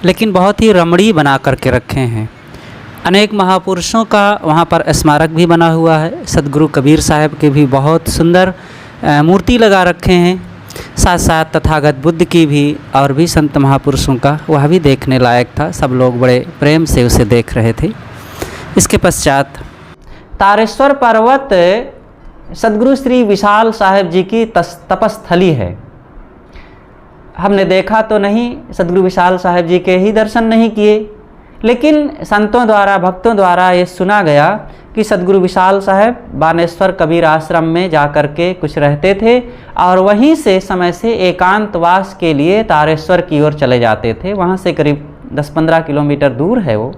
लेकिन बहुत ही रमणीय बना करके रखे हैं। अनेक महापुरुषों का वहाँ पर स्मारक भी बना हुआ है। सदगुरु कबीर साहब के भी बहुत सुंदर मूर्ति लगा रखे हैं, साथ साथ तथागत बुद्ध की भी, और भी संत महापुरुषों का, वह भी देखने लायक था। सब लोग बड़े प्रेम से उसे देख रहे थे। इसके पश्चात तारेश्वर पर्वत सदगुरु श्री विशाल साहेब जी की तपस्थली है। हमने देखा तो नहीं, सदगुरु विशाल साहेब जी के ही दर्शन नहीं किए, लेकिन संतों द्वारा, भक्तों द्वारा ये सुना गया कि सदगुरु विशाल साहेब बानेश्वर कबीर आश्रम में जाकर के कुछ रहते थे, और वहीं से समय से एकांतवास के लिए तारेश्वर की ओर चले जाते थे। वहाँ से करीब 10-15 किलोमीटर दूर है वो,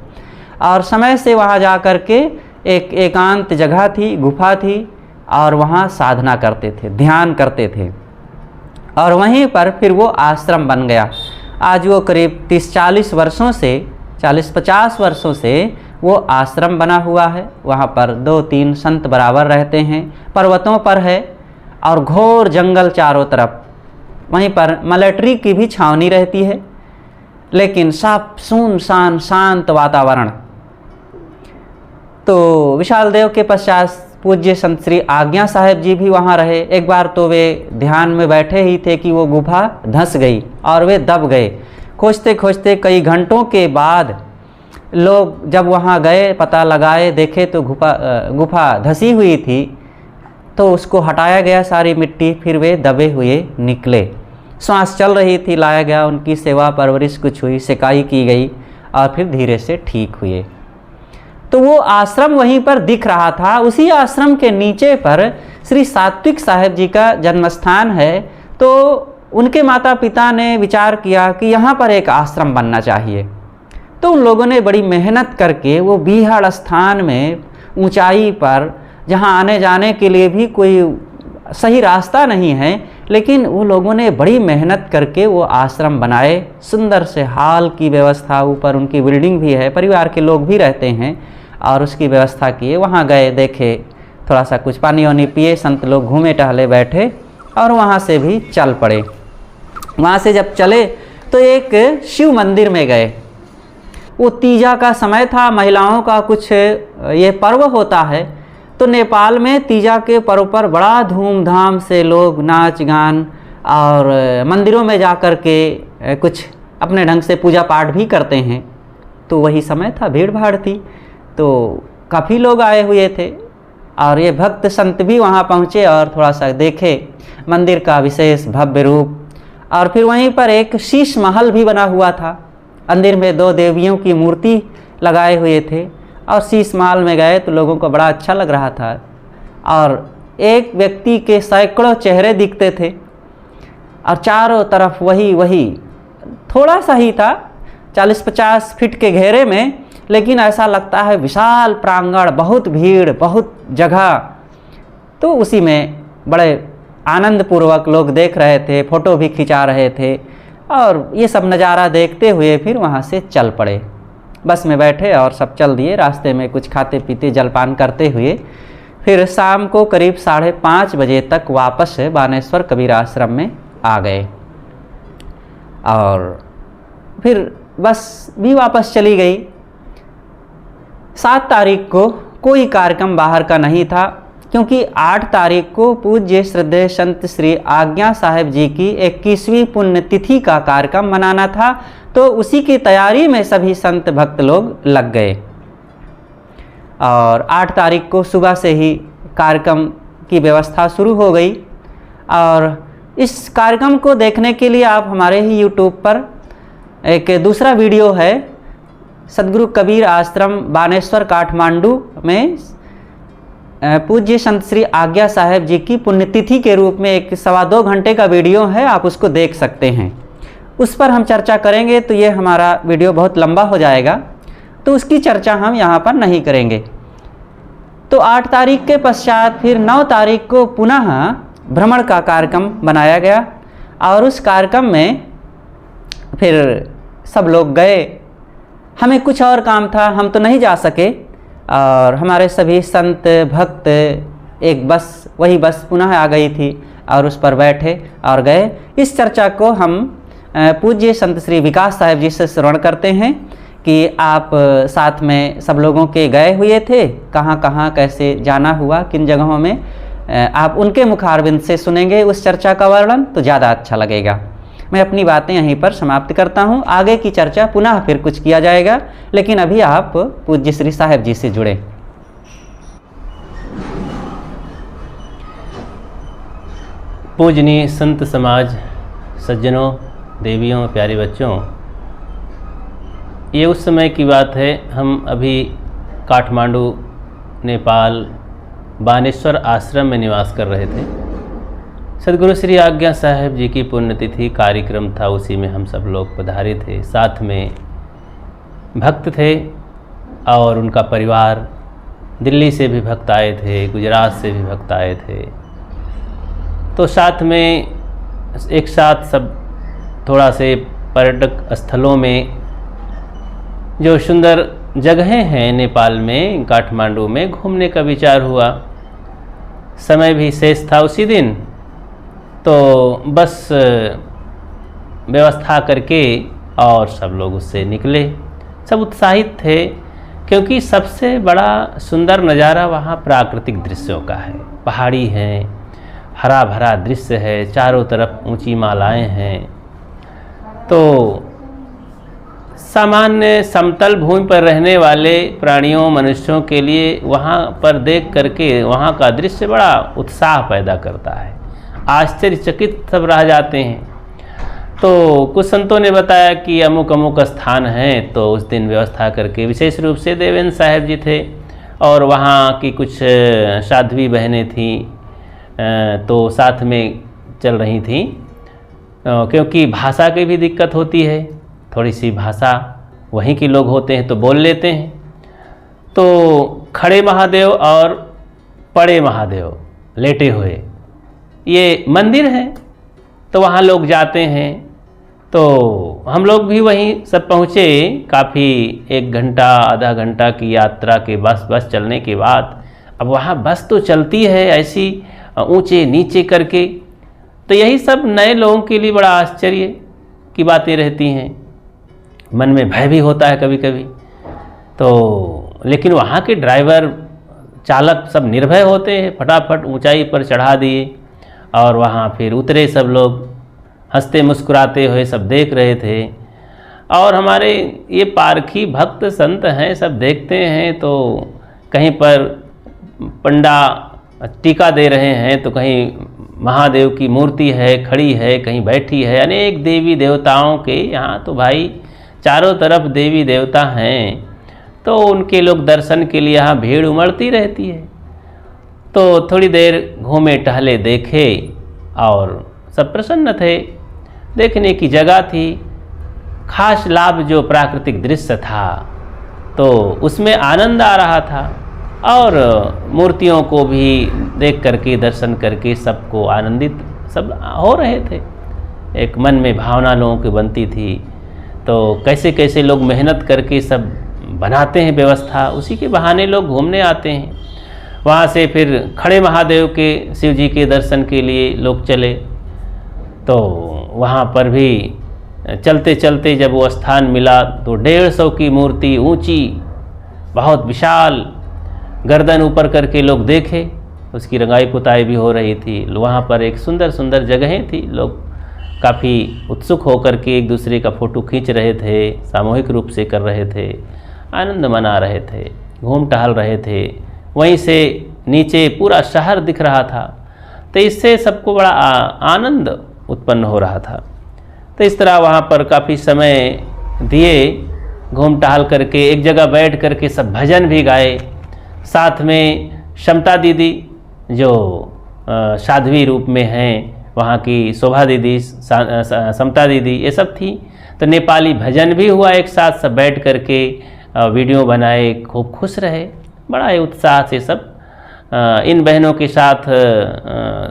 और समय से वहाँ जा कर के एक एकांत जगह थी, गुफा थी, और वहाँ साधना करते थे, ध्यान करते थे, और वहीं पर फिर वो आश्रम बन गया। आज वो करीब 30-40 वर्षों से, 40-50 वर्षों से वो आश्रम बना हुआ है। वहाँ पर 2-3 संत बराबर रहते हैं, पर्वतों पर है और घोर जंगल चारों तरफ। वहीं पर मिलिट्री की भी छावनी रहती है, लेकिन साफ सुनसान शांत वातावरण। तो विशाल देव के पश्चात पूज्य संत श्री आज्ञा साहेब जी भी वहाँ रहे। एक बार तो वे ध्यान में बैठे ही थे कि वो गुफा धंस गई और वे दब गए। खोजते खोजते कई घंटों के बाद लोग जब वहाँ गए, पता लगाए, देखे तो गुफा धंसी हुई थी, तो उसको हटाया गया सारी मिट्टी, फिर वे दबे हुए निकले। सांस चल रही थी, लाया गया, उनकी सेवा परवरिश कुछ हुई, सिकाई की गई और फिर धीरे से ठीक हुए। तो वो आश्रम वहीं पर दिख रहा था। उसी आश्रम के नीचे पर श्री सात्विक साहेब जी का जन्मस्थान है। तो उनके माता पिता ने विचार किया कि यहाँ पर एक आश्रम बनना चाहिए। तो उन लोगों ने बड़ी मेहनत करके वो बीहड़ स्थान में ऊंचाई पर, जहाँ आने जाने के लिए भी कोई सही रास्ता नहीं है, लेकिन वो लोगों ने बड़ी मेहनत करके वो आश्रम बनाए। सुंदर से हॉल की व्यवस्था, ऊपर उनकी बिल्डिंग भी है, परिवार के लोग भी रहते हैं, और उसकी व्यवस्था किए। वहाँ गए, देखे थोड़ा सा कुछ पानी वानी पिए, संत लोग घूमे टहले बैठे और वहाँ से भी चल पड़े। वहाँ से जब चले तो एक शिव मंदिर में गए। वो तीजा का समय था, महिलाओं का कुछ ये पर्व होता है। तो नेपाल में तीजा के पर्व पर बड़ा धूमधाम से लोग नाच गान और मंदिरों में जा कर के कुछ अपने ढंग से पूजा पाठ भी करते हैं। तो वही समय था, भीड़ भाड़ थी, तो काफ़ी लोग आए हुए थे और ये भक्त संत भी वहाँ पहुँचे और थोड़ा सा देखे मंदिर का विशेष भव्य रूप। और फिर वहीं पर एक शीश महल भी बना हुआ था। मंदिर में 2 देवियों की मूर्ति लगाए हुए थे और शीश महल में गए तो लोगों को बड़ा अच्छा लग रहा था। और एक व्यक्ति के सैकड़ों चेहरे दिखते थे और चारों तरफ वही थोड़ा सा ही था, 40-50 फीट के घेरे में, लेकिन ऐसा लगता है विशाल प्रांगण, बहुत भीड़, बहुत जगह। तो उसी में बड़े आनंद पूर्वक लोग देख रहे थे, फ़ोटो भी खिंचा रहे थे और ये सब नज़ारा देखते हुए फिर वहाँ से चल पड़े। बस में बैठे और सब चल दिए। रास्ते में कुछ खाते पीते जलपान करते हुए फिर शाम को करीब 5:30 बजे तक वापस बानेश्वर कबीर आश्रम में आ गए। और फिर बस भी वापस चली गई। 7 तारीख को कोई कार्यक्रम बाहर का नहीं था, क्योंकि 8 तारीख को पूज्य श्रद्धेय संत श्री आज्ञा साहेब जी की 21वीं पुण्यतिथि का कार्यक्रम मनाना था। तो उसी की तैयारी में सभी संत भक्त लोग लग गए और 8 तारीख को सुबह से ही कार्यक्रम की व्यवस्था शुरू हो गई। और इस कार्यक्रम को देखने के लिए आप हमारे ही YouTube पर एक दूसरा वीडियो है, सद्गुरु कबीर आश्रम बानेश्वर काठमांडू में पूज्य संत श्री आज्ञा साहेब जी की पुण्यतिथि के रूप में एक 2.25 घंटे का वीडियो है, आप उसको देख सकते हैं। उस पर हम चर्चा करेंगे तो ये हमारा वीडियो बहुत लंबा हो जाएगा, तो उसकी चर्चा हम यहाँ पर नहीं करेंगे। तो 8 तारीख के पश्चात फिर 9 तारीख को पुनः भ्रमण का कार्यक्रम बनाया गया और उस कार्यक्रम में फिर सब लोग गए। हमें कुछ और काम था, हम तो नहीं जा सके और हमारे सभी संत भक्त एक बस, वही बस पुनः आ गई थी और उस पर बैठे और गए। इस चर्चा को हम पूज्य संत श्री विकास साहेब जी से श्रवण करते हैं कि आप साथ में सब लोगों के गए हुए थे, कहाँ कहाँ कैसे जाना हुआ, किन जगहों में, आप उनके मुखारबिंद से सुनेंगे उस चर्चा का वर्णन, तो ज़्यादा अच्छा लगेगा। मैं अपनी बातें यहीं पर समाप्त करता हूँ। आगे की चर्चा पुनः फिर कुछ किया जाएगा, लेकिन अभी आप पूज्य श्री साहेब जी से जुड़े। पूजनीय संत समाज, सज्जनों, देवियों, प्यारे बच्चों, ये उस समय की बात है, हम अभी काठमांडू नेपाल बानेश्वर आश्रम में निवास कर रहे थे। सद्गुरु श्री आज्ञा साहेब जी की पुण्यतिथि कार्यक्रम था, उसी में हम सब लोग पधारे थे। साथ में भक्त थे और उनका परिवार, दिल्ली से भी भक्त आए थे, गुजरात से भी भक्त आए थे। तो साथ में एक साथ सब थोड़ा से पर्यटक स्थलों में जो सुंदर जगहें हैं नेपाल में, काठमांडू में घूमने का विचार हुआ। समय भी शेष था उसी दिन, तो बस व्यवस्था करके और सब लोग उससे निकले। सब उत्साहित थे क्योंकि सबसे बड़ा सुंदर नज़ारा वहाँ प्राकृतिक दृश्यों का है। पहाड़ी हैं, हरा भरा दृश्य है, चारों तरफ ऊंची मालाएं हैं। तो सामान्य समतल भूमि पर रहने वाले प्राणियों, मनुष्यों के लिए वहाँ पर देख करके वहाँ का दृश्य बड़ा उत्साह पैदा करता है। आश्चर्यचकित सब रह जाते हैं। तो कुछ संतों ने बताया कि अमुक अमुक स्थान है, तो उस दिन व्यवस्था करके, विशेष रूप से देवेंद्र साहेब जी थे और वहाँ की कुछ साध्वी बहनें थीं, तो साथ में चल रही थीं, क्योंकि भाषा की भी दिक्कत होती है। थोड़ी सी भाषा वहीं के लोग होते हैं तो बोल लेते हैं। तो खड़े महादेव और पड़े महादेव लेटे हुए ये मंदिर है, तो वहाँ लोग जाते हैं। तो हम लोग भी वहीं सब पहुँचे। काफ़ी 1 घंटा आधा घंटा की यात्रा के बस चलने के बाद अब वहाँ बस तो चलती है ऐसी ऊंचे नीचे करके, तो यही सब नए लोगों के लिए बड़ा आश्चर्य की बातें रहती हैं। मन में भय भी होता है कभी कभी। तो लेकिन वहाँ के ड्राइवर चालक सब निर्भय होते हैं, फटाफट ऊंचाई पर चढ़ा दिए और वहाँ फिर उतरे। सब लोग हंसते मुस्कुराते हुए सब देख रहे थे। और हमारे ये पारखी भक्त संत हैं, सब देखते हैं तो कहीं पर पंडा टीका दे रहे हैं, तो कहीं महादेव की मूर्ति है खड़ी है, कहीं बैठी है। अनेक देवी देवताओं के यहाँ तो भाई चारों तरफ देवी देवता हैं, तो उनके लोग दर्शन के लिए यहाँ भीड़ उमड़ती रहती है। तो थोड़ी देर घूमे टहले देखे और सब प्रसन्न थे। देखने की जगह थी, खास लाभ जो प्राकृतिक दृश्य था तो उसमें आनंद आ रहा था, और मूर्तियों को भी देख करके दर्शन करके सबको आनंदित सब हो रहे थे। एक मन में भावना लोगों की बनती थी। तो कैसे कैसे लोग मेहनत करके सब बनाते हैं व्यवस्था, उसी के बहाने लोग घूमने आते हैं। वहाँ से फिर खड़े महादेव के शिव जी के दर्शन के लिए लोग चले। तो वहाँ पर भी चलते चलते जब वो स्थान मिला तो 150 की मूर्ति ऊंची, बहुत विशाल, गर्दन ऊपर करके लोग देखे। उसकी रंगाई पुताई भी हो रही थी। वहाँ पर एक सुंदर सुंदर जगहें थी, लोग काफ़ी उत्सुक होकर के एक दूसरे का फ़ोटो खींच रहे थे, सामूहिक रूप से कर रहे थे, आनंद मना रहे थे, घूम टहल रहे थे। वहीं से नीचे पूरा शहर दिख रहा था, तो इससे सबको बड़ा आनंद उत्पन्न हो रहा था। तो इस तरह वहाँ पर काफ़ी समय दिए, घूम टहल करके एक जगह बैठ करके सब भजन भी गाए। साथ में समता दीदी जो साध्वी रूप में हैं, वहाँ की शोभा दीदी, समता दीदी, ये सब थी। तो नेपाली भजन भी हुआ एक साथ, सब बैठ करके वीडियो बनाए, खूब खुश रहे। बड़ा ही उत्साह से सब इन बहनों के साथ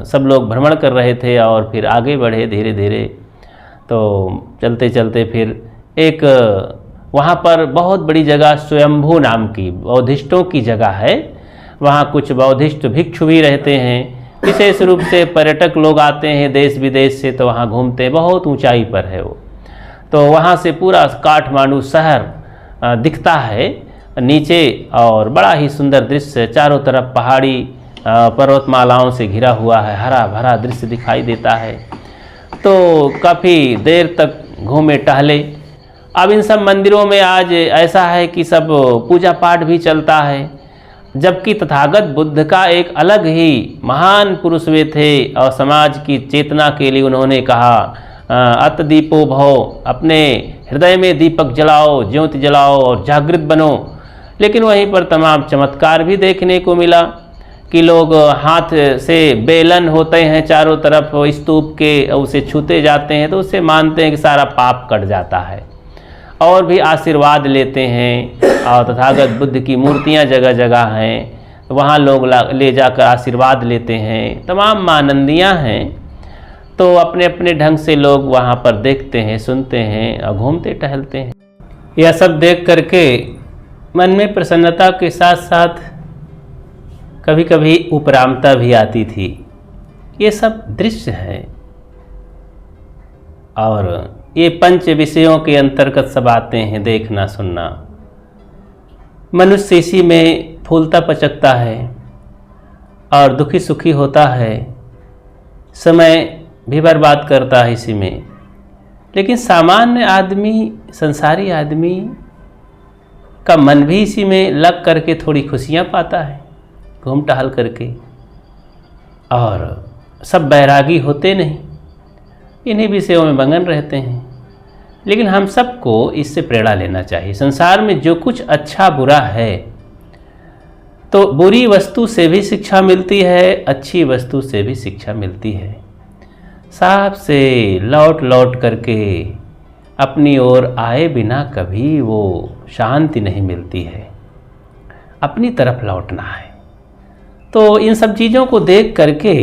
सब लोग भ्रमण कर रहे थे और फिर आगे बढ़े धीरे धीरे। तो चलते चलते फिर एक वहाँ पर बहुत बड़ी जगह स्वयंभू नाम की बौद्धिस्टों की जगह है। वहाँ कुछ बौद्धिस्ट भिक्षु भी रहते हैं, विशेष रूप से पर्यटक लोग आते हैं देश विदेश से, तो वहाँ घूमते हैं। बहुत ऊंचाई पर है वो। तो वहाँ से पूरा काठमांडू शहर दिखता है नीचे, और बड़ा ही सुंदर दृश्य, चारों तरफ पहाड़ी पर्वतमालाओं से घिरा हुआ है, हरा भरा दृश्य दिखाई देता है। तो काफ़ी देर तक घूमे टहले। अब इन सब मंदिरों में आज ऐसा है कि सब पूजा पाठ भी चलता है, जबकि तथागत बुद्ध का एक अलग ही महान पुरुष वे थे और समाज की चेतना के लिए उन्होंने कहा अत दीपो भव, अपने हृदय में दीपक जलाओ, ज्योति जलाओ और जागृत बनो। लेकिन वहीं पर तमाम चमत्कार भी देखने को मिला कि लोग हाथ से बेलन होते हैं चारों तरफ स्तूप के, उसे छूते जाते हैं तो उससे मानते हैं कि सारा पाप कट जाता है, और भी आशीर्वाद लेते हैं। और तथागत बुद्ध की मूर्तियां जगह जगह हैं, वहाँ लोग ले जाकर आशीर्वाद लेते हैं। तमाम महानंदियाँ हैं। तो अपने अपने ढंग से लोग वहाँ पर देखते हैं, सुनते हैं और घूमते टहलते हैं। यह सब देख करके मन में प्रसन्नता के साथ साथ कभी कभी उपरामता भी आती थी। ये सब दृश्य है और ये पंच विषयों के अंतर्गत सब आते हैं, देखना सुनना। मनुष्य इसी में फूलता पचकता है और दुखी सुखी होता है, समय भी बर्बाद करता है इसी में। लेकिन सामान्य आदमी, संसारी आदमी का मन भी इसी में लग करके थोड़ी खुशियाँ पाता है घूम टहल करके। और सब बैरागी होते नहीं, इन्हीं विषयों में मगन रहते हैं। लेकिन हम सबको इससे प्रेरणा लेना चाहिए। संसार में जो कुछ अच्छा बुरा है, तो बुरी वस्तु से भी शिक्षा मिलती है, अच्छी वस्तु से भी शिक्षा मिलती है। साफ से लौट लौट करके अपनी ओर आए बिना कभी वो शांति नहीं मिलती है, अपनी तरफ लौटना है। तो इन सब चीज़ों को देख करके,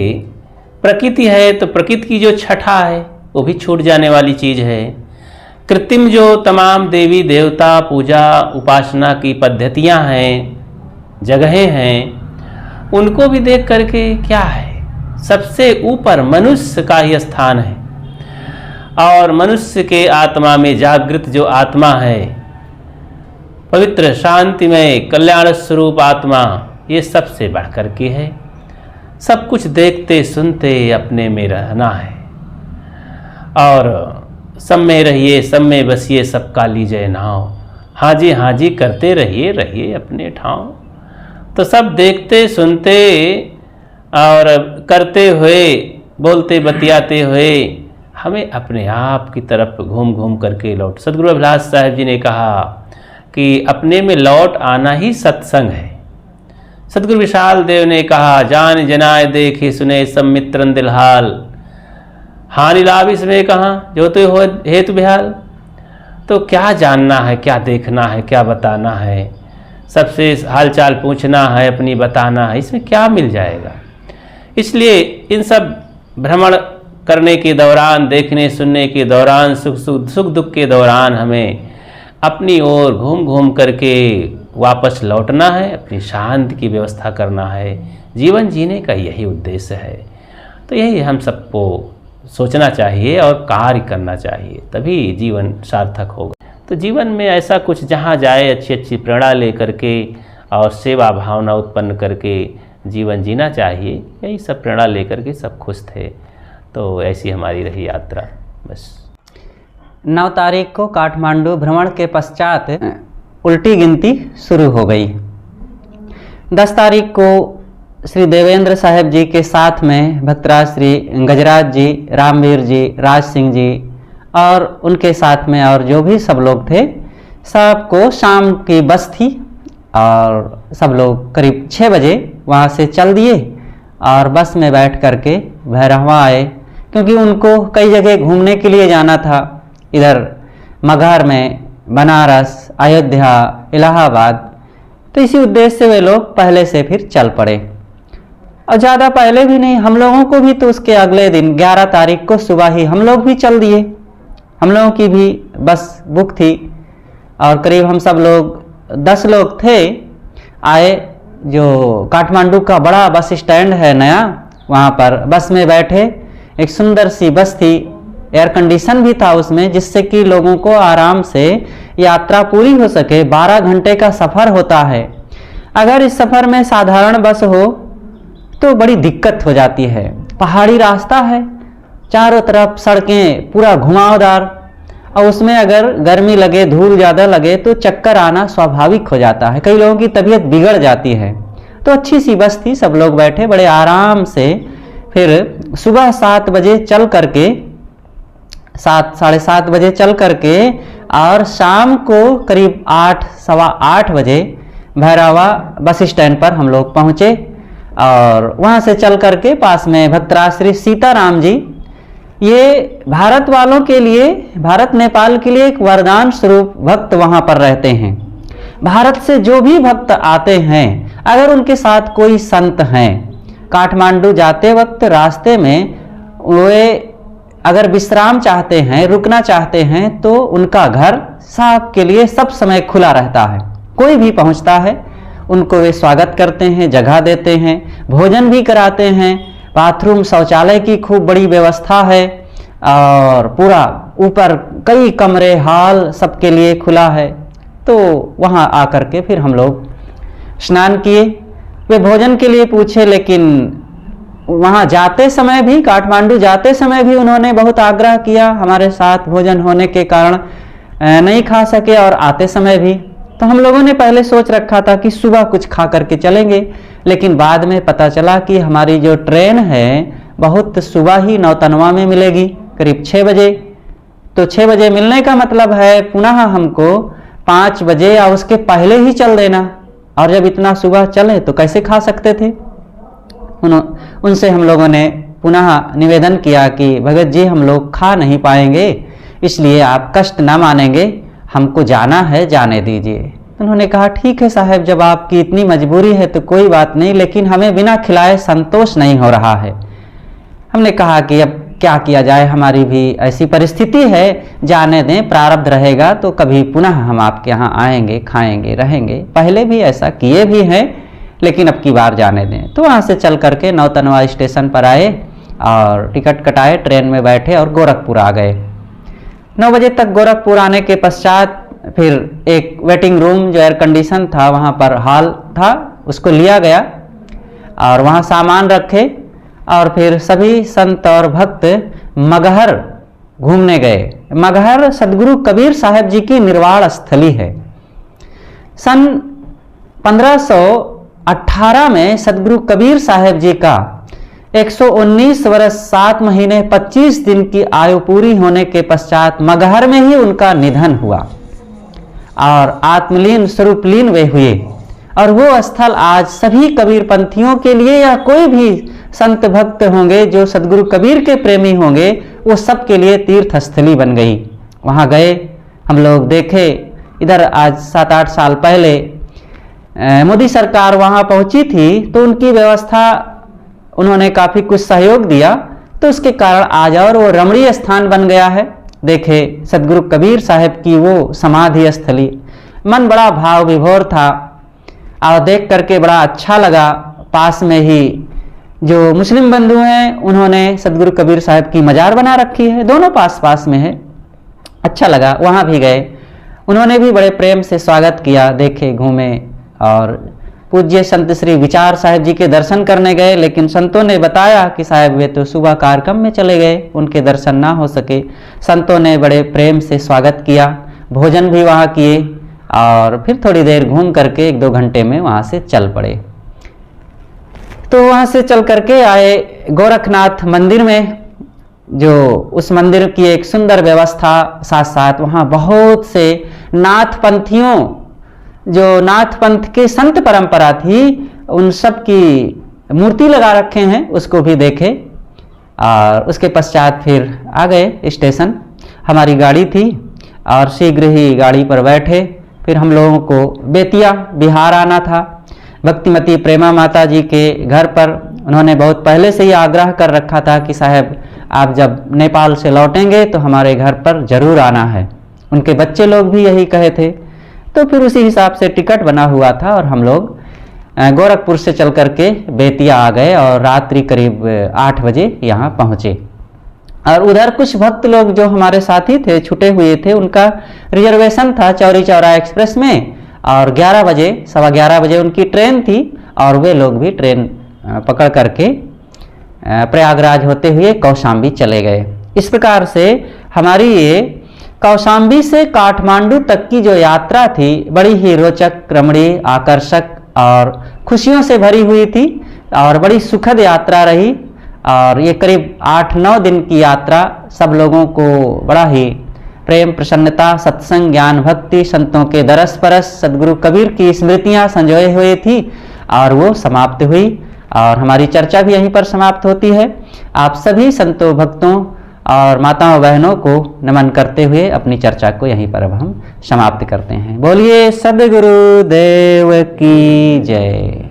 प्रकृति है तो प्रकृति की जो छठा है वो भी छूट जाने वाली चीज़ है। कृत्रिम जो तमाम देवी देवता पूजा उपासना की पद्धतियां हैं, जगहें हैं, उनको भी देख करके क्या है, सबसे ऊपर मनुष्य का ही स्थान है। और मनुष्य के आत्मा में जागृत जो आत्मा है, पवित्र शांतिमय कल्याण स्वरूप आत्मा, ये सबसे बढ़कर के है। सब कुछ देखते सुनते अपने में रहना है और सब में रहिए, सब में बसिए, सबका लीजिए नाव। हाँ जी करते रहिए, रहिए अपने ठाव। तो सब देखते सुनते और करते हुए, बोलते बतियाते हुए हमें अपने आप की तरफ घूम घूम करके लौट। सदगुरु अभिलाष साहब जी ने कहा कि अपने में लौट आना ही सत्संग है। सदगुरु विशाल देव ने कहा, जान जनाए देखे सुने सब मित्रन दिलहाल, हानि लाभ इसमें कहाँ जो तो हो हेतु बिहाल। तो क्या जानना है, क्या देखना है, क्या बताना है, सबसे हालचाल पूछना है, अपनी बताना है, इसमें क्या मिल जाएगा। इसलिए इन सब भ्रमण करने के दौरान, देखने सुनने के दौरान, सुख दुख के दौरान हमें अपनी ओर घूम घूम करके वापस लौटना है, अपनी शांति की व्यवस्था करना है। जीवन जीने का यही उद्देश्य है। तो यही हम सबको सोचना चाहिए और कार्य करना चाहिए, तभी जीवन सार्थक होगा। तो जीवन में ऐसा कुछ जहाँ जाए अच्छी अच्छी प्रेरणा ले करके और सेवा भावना उत्पन्न करके जीवन जीना चाहिए। यही सब प्रेरणा ले करके सब खुश थे। तो ऐसी हमारी रही यात्रा। बस 9 तारीख को काठमांडू भ्रमण के पश्चात उल्टी गिनती शुरू हो गई। 10 तारीख को श्री देवेंद्र साहब जी के साथ में भक्तराज श्री गजराज जी, रामवीर जी, राज सिंह जी और उनके साथ में और जो भी सब लोग थे, सबको शाम की बस थी और सब लोग करीब 6 बजे वहाँ से चल दिए और बस में बैठ करके भैरहवा आए, क्योंकि उनको कई जगह घूमने के लिए जाना था। इधर मगहर में, बनारस, अयोध्या, इलाहाबाद। तो इसी उद्देश्य से वे लोग पहले से फिर चल पड़े और ज़्यादा पहले भी नहीं, हम लोगों को भी तो उसके अगले दिन 11 तारीख को सुबह ही हम लोग भी चल दिए। हम लोगों की भी बस बुक थी और करीब हम सब लोग 10 लोग थे। आए, जो काठमांडू का बड़ा बस स्टैंड है नया, वहाँ पर बस में बैठे। एक सुंदर सी बस थी, एयर कंडीशन भी था उसमें, जिससे कि लोगों को आराम से यात्रा पूरी हो सके। 12 घंटे का सफ़र होता है। अगर इस सफ़र में साधारण बस हो तो बड़ी दिक्कत हो जाती है। पहाड़ी रास्ता है, चारों तरफ सड़कें पूरा घुमावदार, और उसमें अगर गर्मी लगे, धूल ज़्यादा लगे तो चक्कर आना स्वाभाविक हो जाता है। कई लोगों की तबीयत बिगड़ जाती है। तो अच्छी सी बस थी, सब लोग बैठे बड़े आराम से। फिर सुबह 7 बजे चल करके, 7 साढ़े 7 बजे चल करके और शाम को करीब 8 सवा 8 बजे भैरहवा बस स्टैंड पर हम लोग पहुँचे और वहाँ से चल करके पास में भक्तराज श्री सीताराम जी, ये भारत वालों के लिए, भारत नेपाल के लिए एक वरदान स्वरूप भक्त वहाँ पर रहते हैं। भारत से जो भी भक्त आते हैं, अगर उनके साथ कोई संत हैं, काठमांडू जाते वक्त रास्ते में वे अगर विश्राम चाहते हैं, रुकना चाहते हैं, तो उनका घर साहब के लिए सब समय खुला रहता है। कोई भी पहुंचता है, उनको वे स्वागत करते हैं, जगह देते हैं, भोजन भी कराते हैं। बाथरूम, शौचालय की खूब बड़ी व्यवस्था है और पूरा ऊपर कई कमरे, हॉल सबके लिए खुला है। तो वहाँ आकर के फिर हम लोग स्नान किए। वे भोजन के लिए पूछे, लेकिन वहाँ जाते समय भी, काठमांडू जाते समय भी उन्होंने बहुत आग्रह किया। हमारे साथ भोजन होने के कारण नहीं खा सके और आते समय भी। तो हम लोगों ने पहले सोच रखा था कि सुबह कुछ खा करके चलेंगे, लेकिन बाद में पता चला कि हमारी जो ट्रेन है बहुत सुबह ही नौतनवा में मिलेगी, करीब 6 बजे। तो 6 बजे मिलने का मतलब है पुनः हमको 5 बजे या उसके पहले ही चल देना, और जब इतना सुबह चले तो कैसे खा सकते थे। उनसे हम लोगों ने पुनः निवेदन किया कि भगत जी, हम लोग खा नहीं पाएंगे, इसलिए आप कष्ट ना मानेंगे, हमको जाना है, जाने दीजिए। उन्होंने कहा ठीक है साहब, जब आपकी इतनी मजबूरी है तो कोई बात नहीं, लेकिन हमें बिना खिलाए संतोष नहीं हो रहा है। हमने कहा कि अब क्या किया जाए, हमारी भी ऐसी परिस्थिति है, जाने दें, प्रारब्ध रहेगा तो कभी पुनः हम आपके यहाँ आएंगे, खाएंगे, रहेंगे। पहले भी ऐसा किए भी हैं, लेकिन अब की बार जाने दें। तो वहाँ से चल करके नौतनवा स्टेशन पर आए और टिकट कटाए, ट्रेन में बैठे और गोरखपुर आ गए। 9 बजे तक गोरखपुर आने के पश्चात फिर एक वेटिंग रूम जो एयर कंडीशन था, वहाँ पर हॉल था, उसको लिया गया और वहाँ सामान रखे और फिर सभी संत और भक्त मगहर घूमने गए। मगहर सदगुरु कबीर साहब जी की निर्वाण स्थली है। सन 1518 में सदगुरु कबीर साहब जी का 119 वर्ष 7 महीने 25 दिन की आयु पूरी होने के पश्चात मगहर में ही उनका निधन हुआ और आत्मलीन स्वरूपलीन वे हुए। और वो स्थल आज सभी कबीर पंथियों के लिए या कोई भी संत भक्त होंगे जो सदगुरु कबीर के प्रेमी होंगे, वो सब के लिए तीर्थ स्थली बन गई। वहाँ गए हम लोग, देखे। इधर आज 7-8 साल पहले मोदी सरकार वहाँ पहुँची थी तो उनकी व्यवस्था उन्होंने काफ़ी कुछ सहयोग दिया, तो उसके कारण आज और वो रमणीय स्थान बन गया है। देखे सदगुरु कबीर साहब की वो समाधि स्थली, मन बड़ा भाव विभोर था और देख करके बड़ा अच्छा लगा। पास में ही जो मुस्लिम बंधु हैं उन्होंने सदगुरु कबीर साहब की मजार बना रखी है, दोनों पास पास में है। अच्छा लगा, वहाँ भी गए, उन्होंने भी बड़े प्रेम से स्वागत किया। देखे, घूमे और पूज्य संत श्री विचार साहब जी के दर्शन करने गए, लेकिन संतों ने बताया कि साहब वे तो सुबह कार्यक्रम में चले गए, उनके दर्शन ना हो सके। संतों ने बड़े प्रेम से स्वागत किया, भोजन भी वहाँ किए और फिर थोड़ी देर घूम करके 1-2 घंटे में वहाँ से चल पड़े। तो वहाँ से चल करके आए गोरखनाथ मंदिर में, जो उस मंदिर की एक सुंदर व्यवस्था, साथ साथ वहाँ बहुत से नाथ पंथियों, जो नाथ पंथ के संत परंपरा थी, उन सब की मूर्ति लगा रखे हैं, उसको भी देखे। और उसके पश्चात फिर आ गए स्टेशन। हमारी गाड़ी थी और शीघ्र ही गाड़ी पर बैठे। फिर हम लोगों को बेतिया बिहार आना था। भक्तिमती प्रेमा माता जी के घर पर उन्होंने बहुत पहले से ही आग्रह कर रखा था कि साहब आप जब नेपाल से लौटेंगे तो हमारे घर पर जरूर आना है। उनके बच्चे लोग भी यही कहे थे। तो फिर उसी हिसाब से टिकट बना हुआ था और हम लोग गोरखपुर से चल करके बेतिया आ गए और रात्रि करीब 8 बजे यहाँ पहुँचे। और उधर कुछ भक्त लोग जो हमारे साथी थे, छुटे हुए थे, उनका रिजर्वेशन था चौरी चौरा एक्सप्रेस में और 11 बजे, 11:15 बजे उनकी ट्रेन थी और वे लोग भी ट्रेन पकड़ करके प्रयागराज होते हुए कौशाम्बी चले गए। इस प्रकार से हमारी ये कौशाम्बी से काठमांडू तक की जो यात्रा थी बड़ी ही रोचक, रमणीय, आकर्षक और खुशियों से भरी हुई थी और बड़ी सुखद यात्रा रही। और ये करीब 8-9 दिन की यात्रा सब लोगों को बड़ा ही प्रेम, प्रसन्नता, सत्संग, ज्ञान, भक्ति, संतों के दरस परस, सदगुरु कबीर की स्मृतियाँ संजोए हुए थी और वो समाप्त हुई और हमारी चर्चा भी यहीं पर समाप्त होती है। आप सभी संतों, भक्तों और माताओं बहनों को नमन करते हुए अपनी चर्चा को यहीं पर अब हम समाप्त करते हैं। बोलिए सद्गुरु देव की जय।